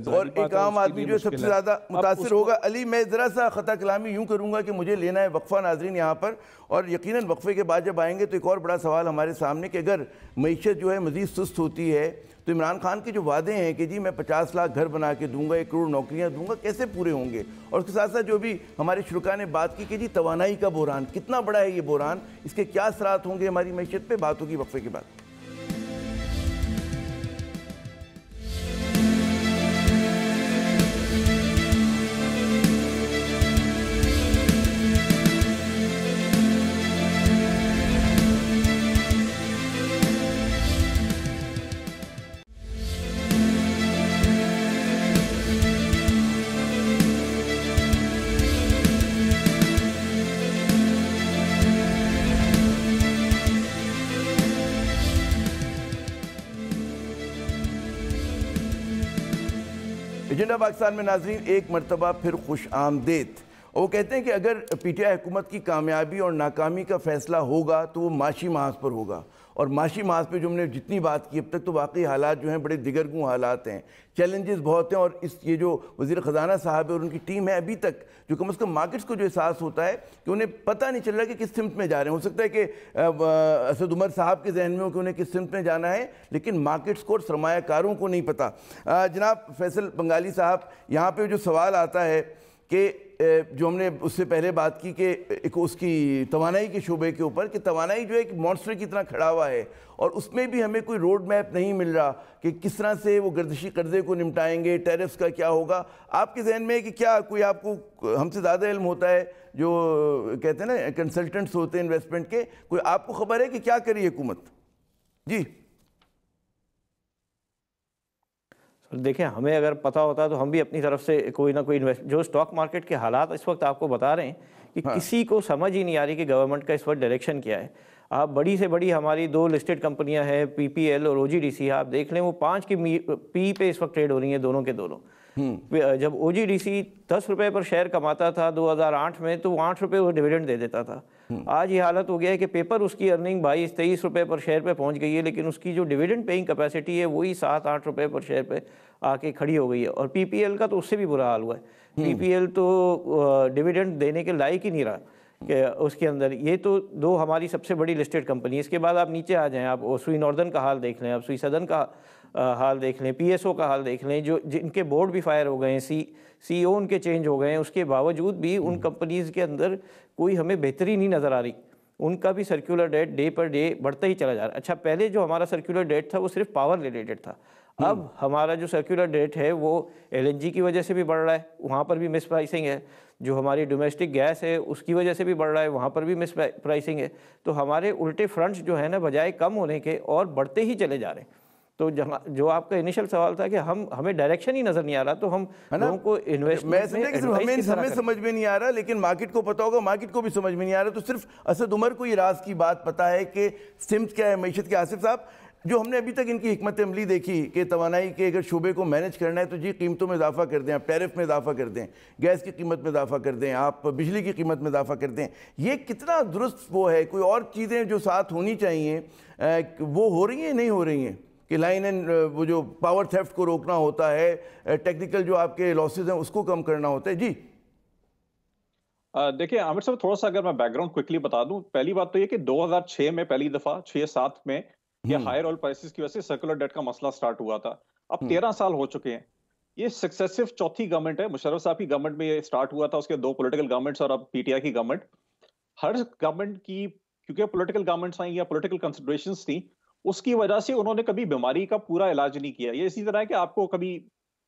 اور ایک عام آدمی جو سب سے زیادہ متاثر ہوگا. علی میں ذرا سا خطہ کلامی یوں کروں گا کہ مجھے لینا ہے وقفہ ناظرین یہاں پر, اور یقیناً وقفے کے بعد جب آئیں گے تو ایک اور بڑا سوال ہمارے سامنے کہ اگر معیشت جو ہے مزید سست ہوتی ہے تو عمران خان کے جو وعدے ہیں کہ جی میں 50 لاکھ گھر بنا کے دوں گا, 1 کروڑ نوکریاں دوں گا, کیسے پورے ہوں گے؟ اور اس کے ساتھ ساتھ جو بھی ہمارے شرکاء نے بات کی کہ جی توانائی کا بحران کتنا بڑا ہے, یہ بحران اس کے کیا اثرات ہوں گے ہماری معیشت پہ, بات ہوگی وقفے کے بعد. ایجنڈا پاکستان میں ناظرین ایک مرتبہ پھر خوش آمدید. وہ کہتے ہیں کہ اگر پی ٹی آئی حکومت کی کامیابی اور ناکامی کا فیصلہ ہوگا تو وہ معاشی محاذ پر ہوگا, اور معاشی محاذ پہ جو ہم نے جتنی بات کی اب تک تو واقعی حالات جو ہیں بڑے دگرگوں حالات ہیں, چیلنجز بہت ہیں, اور یہ جو وزیر خزانہ صاحب ہے اور ان کی ٹیم ہے ابھی تک جو کم از کم مارکیٹس کو جو احساس ہوتا ہے کہ انہیں پتہ نہیں چل رہا کہ کس سمت میں جا رہے ہیں. ہو سکتا ہے کہ اسد عمر صاحب کے ذہن میں ہو کہ انہیں کس سمت میں جانا ہے, لیکن مارکیٹس کو اور سرمایہ کاروں کو نہیں پتہ. جناب فیصل بنگالی صاحب, یہاں پہ جو سوال آتا ہے کہ جو ہم نے اس سے پہلے بات کی کہ ایک اس کی توانائی کے شعبے کے اوپر کہ توانائی جو ہے ایک مانسٹر کی طرح کھڑا ہوا ہے, اور اس میں بھی ہمیں کوئی روڈ میپ نہیں مل رہا کہ کس طرح سے وہ گردشی قرضے کو نمٹائیں گے, ٹیرفز کا کیا ہوگا. آپ کے ذہن میں ہے کہ کیا کوئی آپ کو ہم سے زیادہ علم ہوتا ہے, جو کہتے ہیں نا کنسلٹنٹس ہوتے ہیں انویسٹمنٹ کے, کوئی آپ کو خبر ہے کہ کیا کری حکومت؟ جی دیکھیں, ہمیں اگر پتہ ہوتا تو ہم بھی اپنی طرف سے کوئی نہ کوئی جو اسٹاک مارکیٹ کے حالات اس وقت آپ کو بتا رہے ہیں کہ کسی کو سمجھ ہی نہیں آ رہی کہ گورنمنٹ کا اس وقت ڈائریکشن کیا ہے. آپ بڑی سے بڑی ہماری 2 لسٹڈ کمپنیاں ہیں پی پی ایل اور او جی ڈی سی, آپ دیکھ لیں وہ 5 کی پی پہ اس وقت ٹریڈ ہو رہی ہیں دونوں کے دونوں. جب OGDC 10 روپے پر شیئر کماتا تھا 2008 میں تو 8 روپے وہ ڈیویڈنڈ دے دیتا تھا. آج یہ حالت ہو گیا ہے کہ پیپر اس کی ارننگ 22-23 روپے پر شیئر پہ پہنچ گئی ہے, لیکن اس کی جو ڈیویڈنڈ پیئنگ کیپیسٹی ہے وہی 7-8 روپے پر شیئر پہ آ کے کھڑی ہو گئی ہے. اور PPL کا تو اس سے بھی برا حال ہوا ہے. PPL تو ڈیویڈنڈ دینے کے لائق ہی نہیں رہا کہ اس کے اندر. یہ تو دو ہماری سب سے بڑی لسٹڈ کمپنی. اس کے بعد آپ نیچے آ جائیں, آپ سوئی ناردرن کا حال دیکھ لیں, آپ سوئی سدرن کا حال دیکھ لیں, PSO کا حال دیکھ لیں, جن کے بورڈ بھی فائر ہو گئے ہیں, CEO ان کے چینج ہو گئے ہیں. اس کے باوجود بھی ان کمپنیز کے اندر کوئی ہمیں بہتری نہیں نظر آ رہی. ان کا بھی circular debt day per day بڑھتا ہی چلا جا رہا ہے. اچھا, پہلے جو ہمارا سرکولر ڈیٹ تھا وہ صرف پاور ریلیٹڈ تھا. اب ہمارا جو سرکولر ڈیٹ ہے وہ LNG کی وجہ سے بھی بڑھ رہا ہے, وہاں پر بھی مس پرائسنگ ہے. جو ہماری ڈومیسٹک گیس ہے اس کی وجہ سے بھی بڑھ رہا ہے, وہاں پر بھی مس پرائسنگ ہے. تو ہمارے الٹے فرنٹس جو ہے نا بجائے کم ہونے کے اور بڑھتے ہی چلے جا رہے ہیں. تو جو آپ کا انیشل سوال تھا کہ ہمیں ڈائریکشن ہی نظر نہیں آ رہا, تو ہم لوگوں کو انویسٹمنٹ ہمیں سمجھ میں نہیں آ رہا, لیکن مارکیٹ کو پتا ہوگا, مارکیٹ کو بھی سمجھ میں نہیں آ رہا. تو صرف اسد عمر کو یہ راز کی بات پتا ہے کہ سمت کیا ہے معیشت کے. آصف صاحب, جو ہم نے ابھی تک ان کی حکمت عملی دیکھی کہ توانائی کے اگر شعبے کو مینج کرنا ہے تو جی قیمتوں میں اضافہ کر دیں, آپ ٹیرف میں اضافہ کر دیں, گیس کی قیمت میں اضافہ کر دیں, آپ بجلی کی قیمت میں اضافہ کر دیں, یہ کتنا درست وہ ہے؟ کوئی اور چیزیں جو ساتھ ہونی چاہیے وہ ہو رہی ہیں نہیں ہو رہی ہیں؟ کہ لائن اینڈ وہ جو پاور تھیفٹ کو روکنا ہوتا ہے, ٹیکنیکل جو آپ کے لاسز ہیں اس کو کم کرنا ہوتا ہے. جی دیکھیں عامر صاحب, تھوڑا سا اگر میں بیک گراؤنڈ کوئکلی بتا دوں. پہلی بات تو یہ کہ 2006 میں پہلی دفعہ 6-7 میں یہ ہائر آئل پرائسز کی وجہ سے سرکولر ڈیٹ کا مسئلہ سٹارٹ ہوا تھا. اب 13 سال ہو چکے ہیں. یہ سکسیسو چوتھی گورنمنٹ ہے. مشرف صاحب کی گورنمنٹ میں یہ سٹارٹ ہوا تھا, اس کے 2 پولیٹیکل گورنمنٹس اور اب PTI کی گورنمنٹ. ہر گورنمنٹ کی کیونکہ پولیٹیکل گورنمنٹس آئیں یا پولیٹیکل کنسیڈریشنز تھیں, اس کی وجہ سے انہوں نے کبھی بیماری کا پورا علاج نہیں کیا. یہ اسی طرح ہے کہ آپ کو کبھی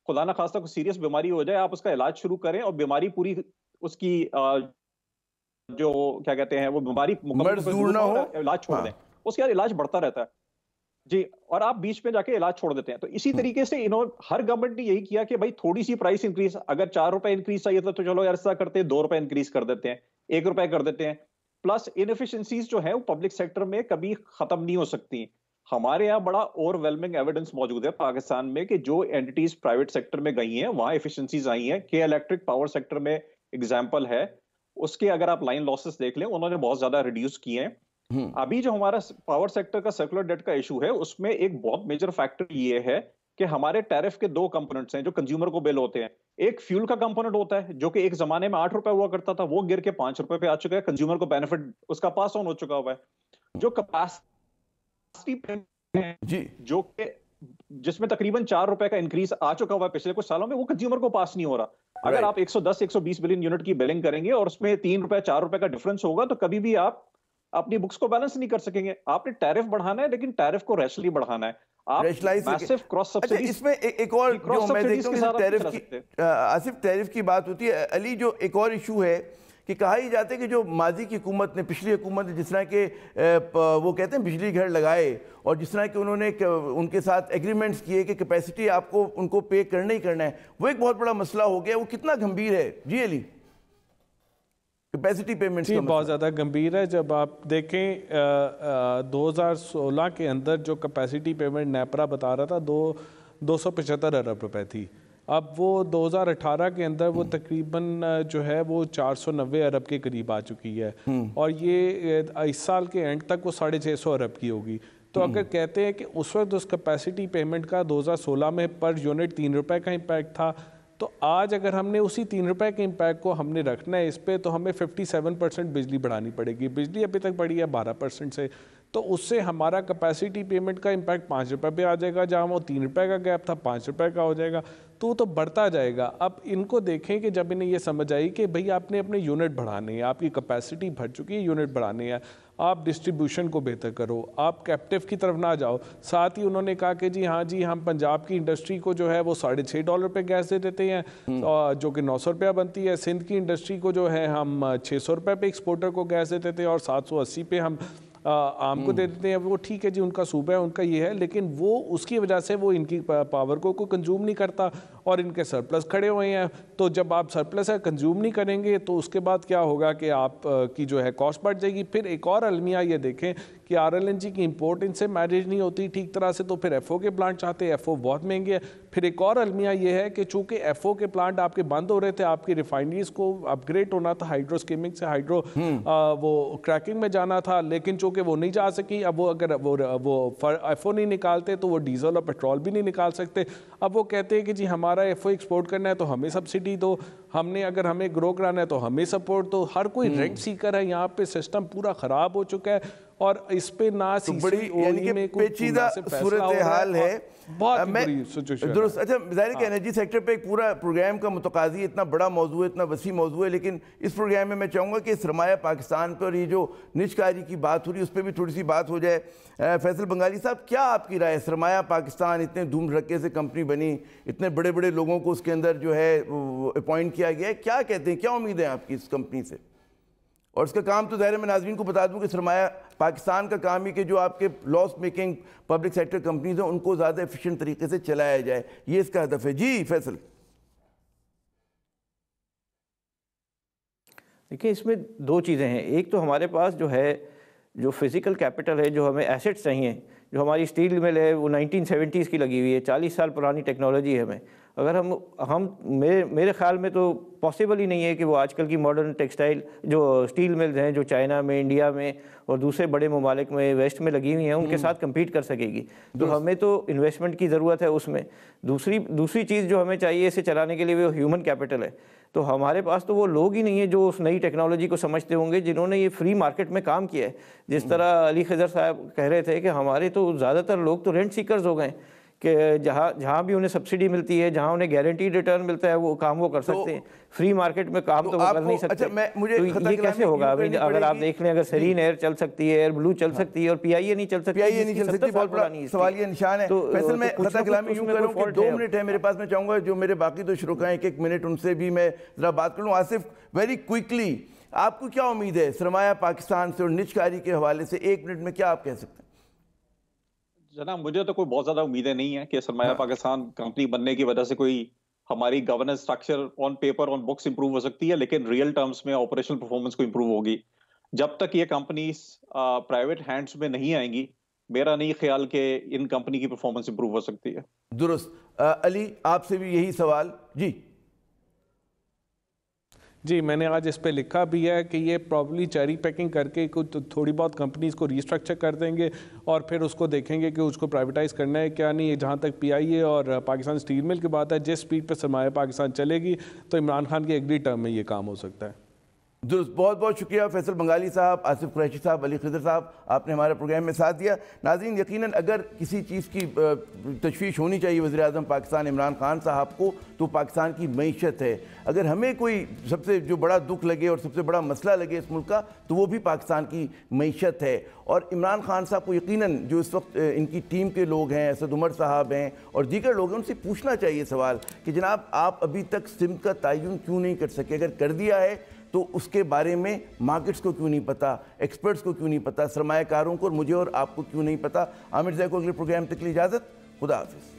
خدا نہ خواستہ کوئی سیریس بیماری ہو جائے, آپ اس کا علاج شروع کریں اور بیماری پوری اس کی جو کیا کہتے ہیں وہ بیماری مکمل نہ ہو, علاج چھوڑ دیں, اس کے بعد علاج بڑھتا رہتا ہے جی, اور آپ بیچ میں جا کے علاج چھوڑ دیتے ہیں. تو اسی طریقے سے ہر گورنمنٹ نے یہی کیا کہ بھائی تھوڑی سی پرائس انکریز, اگر 4 روپے انکریز چاہیے تھا تو چلو ایسا کرتے ہیں 2 روپے انکریز کر دیتے ہیں, 1 روپے کر دیتے ہیں. پلس انفیشنسیز جو ہیں وہ پبلک سیکٹر میں کبھی ختم نہیں ہو سکتی. ہمارے یہاں بڑا اوور ویلمنگ ایویڈنس موجود ہے پاکستان میں کہ جو اینٹیز پرائیویٹ سیکٹر میں گئی ہیں وہاں ایفیشنسیز آئی ہیں. کہ الیکٹرک پاور سیکٹر میں ایگزامپل ہے, اس کے اگر آپ لائن لاسز دیکھ لیں انہوں نے بہت زیادہ ریڈیوس کیے ہیں. ابھی جو ہمارا پاور سیکٹر کا سرکولر ڈیٹ کا ایشو ہے اس میں ایک بہت میجر فیکٹر یہ ہے کہ ہمارے ٹیرف کے 2 کمپوننٹس ہیں جو کنزیومر کو بل ہوتے ہیں. ایک فیول کا کمپوننٹ ہوتا ہے جو کہ ایک زمانے میں 8 روپے ہوا کرتا تھا, وہ گر کے 5 روپے پہ آ چکا ہے. کنزیومر کو بینیفٹ اس کا پاس آن ہو چکا ہوا ہے. جو کیپیسٹی جی جو کہ جس میں تقریباً 4 روپے کا انکریز آ چکا ہوا ہے پچھلے کچھ سالوں میں, وہ کنزیومر کو پاس نہیں ہو رہا. اگر آپ 110-120 بلین یونٹ کی بلنگ کریں گے اور اس میں 3 روپے 4 روپے کا ڈفرنس ہوگا تو کبھی بھی آپ اپنی بکس کو بیلنس نہیں کر سکیں گے. آپ نے ٹیرف بڑھانا ہے لیکن ٹیرف کو ریشنلی بڑھانا ہے. اس میں ایک اور جو میں دیکھتا ہوں آصف, ٹیرف کی بات ہوتی ہے. علی, جو ایک اور ایشو ہے کہ کہا ہی جاتا ہے کہ جو ماضی کی حکومت نے, پچھلی حکومت نے جس طرح کے وہ کہتے ہیں بجلی گھر لگائے اور جس طرح کہ انہوں نے ان کے ساتھ ایگریمنٹس کیے کہ کیپیسٹی آپ کو ان کو پے کرنا ہی کرنا ہے, وہ ایک بہت بڑا مسئلہ ہو گیا. وہ کتنا گھمبیر ہے جی علی, کیپیسٹی پیمنٹس کا مسئلہ؟ بہت زیادہ گمبھیر ہے. جب آپ دیکھیں 2016 کے اندر جو کیپیسٹی پیمنٹ نیپرا بتا رہا تھا 275 ارب روپے تھی. اب وہ 2018 کے اندر وہ تقریباً جو ہے وہ 490 ارب کے قریب آ چکی ہے, اور یہ اس سال کے اینڈ تک وہ 650 ارب کی ہوگی. تو اگر کہتے ہیں کہ اس وقت اس کیپیسٹی پیمنٹ کا 2016 میں پر یونٹ 3 روپے کا امپیکٹ تھا, تو آج اگر ہم نے اسی 3 روپے کے امپیکٹ کو ہم نے رکھنا ہے اس پہ, تو ہمیں 57% بجلی بڑھانی پڑے گی. بجلی ابھی تک بڑھی ہے 12% سے, تو اس سے ہمارا کیپیسٹی پیمنٹ کا امپیکٹ 5 روپے پہ آ جائے گا. جہاں وہ 3 روپے کا گیپ تھا 5 روپے کا ہو جائے گا. تو بڑھتا جائے گا. اب ان کو دیکھیں کہ جب انہیں یہ سمجھ آئی کہ بھئی آپ نے اپنے یونٹ بڑھانے ہیں, آپ کی کیپیسٹی بڑھ چکی ہے, یونٹ بڑھانے ہیں, آپ ڈسٹریبیوشن کو بہتر کرو, آپ کیپٹیو کی طرف نہ جاؤ. ساتھ ہی انہوں نے کہا کہ جی ہاں جی ہم پنجاب کی انڈسٹری کو جو ہے وہ $6.5 پہ گیس دے دیتے ہیں جو کہ 900 روپیہ بنتی ہے. سندھ کی انڈسٹری کو جو ہے ہم 600 روپے پہ ایکسپورٹر کو گیس دیتے تھے اور 780 پہ ہم عام کو دے دیتے ہیں. وہ ٹھیک ہے جی, ان کا صوبہ ہے, ان کا یہ ہے, لیکن وہ اس کی وجہ سے وہ ان کی پاور کو کوئی کنزیوم نہیں کرتا. اور ان کے سرپلس کھڑے ہوئے ہیں. تو جب آپ سرپلس ہے کنزیوم نہیں کریں گے تو اس کے بعد کیا ہوگا کہ آپ کی جو ہے کاسٹ بڑھ جائے گی. پھر ایک اور المیہ یہ دیکھیں کہ RLNG کی امپورٹ ان سے مینیج نہیں ہوتی ٹھیک طرح سے, تو پھر FO کے پلانٹ چاہتے ہیں, FO بہت مہنگے ہے. پھر ایک اور المیہ یہ ہے کہ چونکہ FO کے پلانٹ آپ کے بند ہو رہے تھے, آپ کی ریفائنریز کو اپ گریڈ ہونا تھا ہائیڈرو اسکیمنگ سے ہائیڈرو وہ کریکنگ میں جانا تھا, لیکن چونکہ وہ نہیں جا سکی. اب وہ اگر وہ FO نہیں نکالتے تو وہ ڈیزل اور پیٹرول بھی نہیں نکال سکتے. اب وہ کہتے ہیں کہ جی ہمارا FO ایکسپورٹ کرنا ہے تو ہمیں سبسڈی دو, اگر ہمیں گرو کرانا ہے تو ہمیں سپورٹ دو. ہر کوئی رینٹ سیکر ہے یہاں پہ, سسٹم پورا خراب ہو چکا ہے اور اس پہ نہ بڑی یعنی کہ پیچیدہ صورتحال ہے. درست. اچھا ظاہر ہے کہ انرجی سیکٹر پہ ایک پورا پروگرام کا متقاضی, اتنا بڑا موضوع ہے, اتنا وسیع موضوع ہے, لیکن اس پروگرام میں چاہوں گا کہ سرمایہ پاکستان پر یہ جو نج کاری کی بات ہو رہی ہے اس پہ بھی تھوڑی سی بات ہو جائے. فیصل بنگالی صاحب, کیا آپ کی رائے, سرمایہ پاکستان اتنے دھوم دھڑکے سے کمپنی بنی, اتنے بڑے بڑے لوگوں کو اس کے اندر جو ہے اپوائنٹ کیا گیا ہے, کیا کہتے ہیں, کیا امید ہے آپ کی اس کمپنی سے؟ اور اس کا کام تو ظاہر میں ناظرین کو بتا دوں کہ سرمایہ پاکستان کا کام ہی کہ جو آپ کے لاس میکنگ پبلک سیکٹر کمپنیز ہیں ان کو زیادہ ایفیشینٹ طریقے سے چلایا جائے, یہ اس کا ہدف ہے. جی فیصل. دیکھیں اس میں دو چیزیں ہیں. ایک تو ہمارے پاس جو ہے جو فزیکل کیپٹل ہے, جو ہمیں ایسٹس چاہیے, جو ہماری اسٹیل مل ہے وہ 1970s کی لگی ہوئی ہے, 40 سال پرانی ٹیکنالوجی ہے. اگر ہم میرے خیال میں تو پاسبل ہی نہیں ہے کہ وہ آج کل کی ماڈرن ٹیکسٹائل جو اسٹیل ملز ہیں جو چائنا میں, انڈیا میں اور دوسرے بڑے ممالک میں ویسٹ میں لگی ہوئی ہیں, ان کے ساتھ کمپیٹ کر سکے گی. تو ہمیں تو انویسٹمنٹ کی ضرورت ہے اس میں. دوسری چیز جو ہمیں چاہیے اسے چلانے کے لیے وہ ہیومن کیپٹل ہے. تو ہمارے پاس تو وہ لوگ ہی نہیں ہیں جو اس نئی ٹیکنالوجی کو سمجھتے ہوں گے, جنہوں نے یہ فری مارکیٹ میں کام کیا ہے. جس طرح علی خضر صاحب کہہ رہے تھے کہ ہمارے تو زیادہ تر لوگ تو رینٹ سیکرز ہو گئے کہ جہاں بھی انہیں سبسڈی ملتی ہے, جہاں انہیں گارنٹیڈ ریٹرن ملتا ہے وہ کام وہ کر سکتے ہیں. فری مارکیٹ میں کام تو وہ کر نہیں سکتے. تو یہ کیسے ہوگا؟ اگر آپ دیکھ لیں, اگر سیرین ایئر چل سکتی ہے, ایئر بلو چل سکتی ہے, اور PIA نہیں چل سکتی, بہت بڑا سوالیہ نشان ہے. فیصل میں خطہ کلامی یوں کروں کہ 2 منٹ ہے میرے پاس, میں چاہوں گا جو میرے باقی دو شرکاء ہیں 1 منٹ ان سے بھی میں ذرا بات کروں. آصف, ویری کوئکلی آپ کو کیا امید ہے سرمایہ پاکستان سے اور نج کاری کے حوالے سے 1 منٹ میں کیا آپ کہہ سکتے ہیں؟ جناب مجھے تو کوئی بہت زیادہ امیدیں نہیں ہیں کہ سرمایہ پاکستان کمپنی بننے کی وجہ سے کوئی ہماری governance structure on paper on books improve ہو سکتی ہے, لیکن ریئل ٹرمز میں آپریشنل پرفارمنس کو امپروو ہوگی. جب تک یہ کمپنیز پرائیویٹ ہینڈز میں نہیں آئیں گی, میرا نہیں خیال کہ ان کمپنی کی پرفارمنس امپروو ہو سکتی ہے. درست. علی آپ سے بھی یہی سوال. جی میں نے آج اس پہ لکھا بھی ہے کہ یہ پرابلی چیری پیکنگ کر کے تھوڑی بہت کمپنیز کو ریسٹرکچر کر دیں گے اور پھر اس کو دیکھیں گے کہ اس کو پرائیویٹائز کرنا ہے کیا نہیں. جہاں تک PIA اور پاکستان اسٹیل مل کی بات ہے, جس سپیڈ پہ سرمایہ پاکستان چلے گی تو عمران خان کے اگلی ٹرم میں یہ کام ہو سکتا ہے. درست. بہت بہت شکریہ فیصل بنگالی صاحب, آصف قریشی صاحب, علی خضر صاحب, آپ نے ہمارے پروگرام میں ساتھ دیا. ناظرین یقیناً اگر کسی چیز کی تشویش ہونی چاہیے وزیر اعظم پاکستان عمران خان صاحب کو تو پاکستان کی معیشت ہے. اگر ہمیں کوئی سب سے جو بڑا دکھ لگے اور سب سے بڑا مسئلہ لگے اس ملک کا تو وہ بھی پاکستان کی معیشت ہے. اور عمران خان صاحب کو یقیناً جو اس وقت ان کی ٹیم کے لوگ ہیں, اسد عمر صاحب ہیں اور دیگر لوگ ہیں, ان سے پوچھنا چاہیے سوال کہ جناب آپ ابھی تک سمت کا تعین کیوں نہیں کر سکے؟ اگر کر دیا ہے تو اس کے بارے میں مارکیٹس کو کیوں نہیں پتا, ایکسپرٹس کو کیوں نہیں پتا, سرمایہ کاروں کو اور مجھے اور آپ کو کیوں نہیں پتا؟ عامر زئی کو اگلے پروگرام تک کے لیے اجازت. خدا حافظ.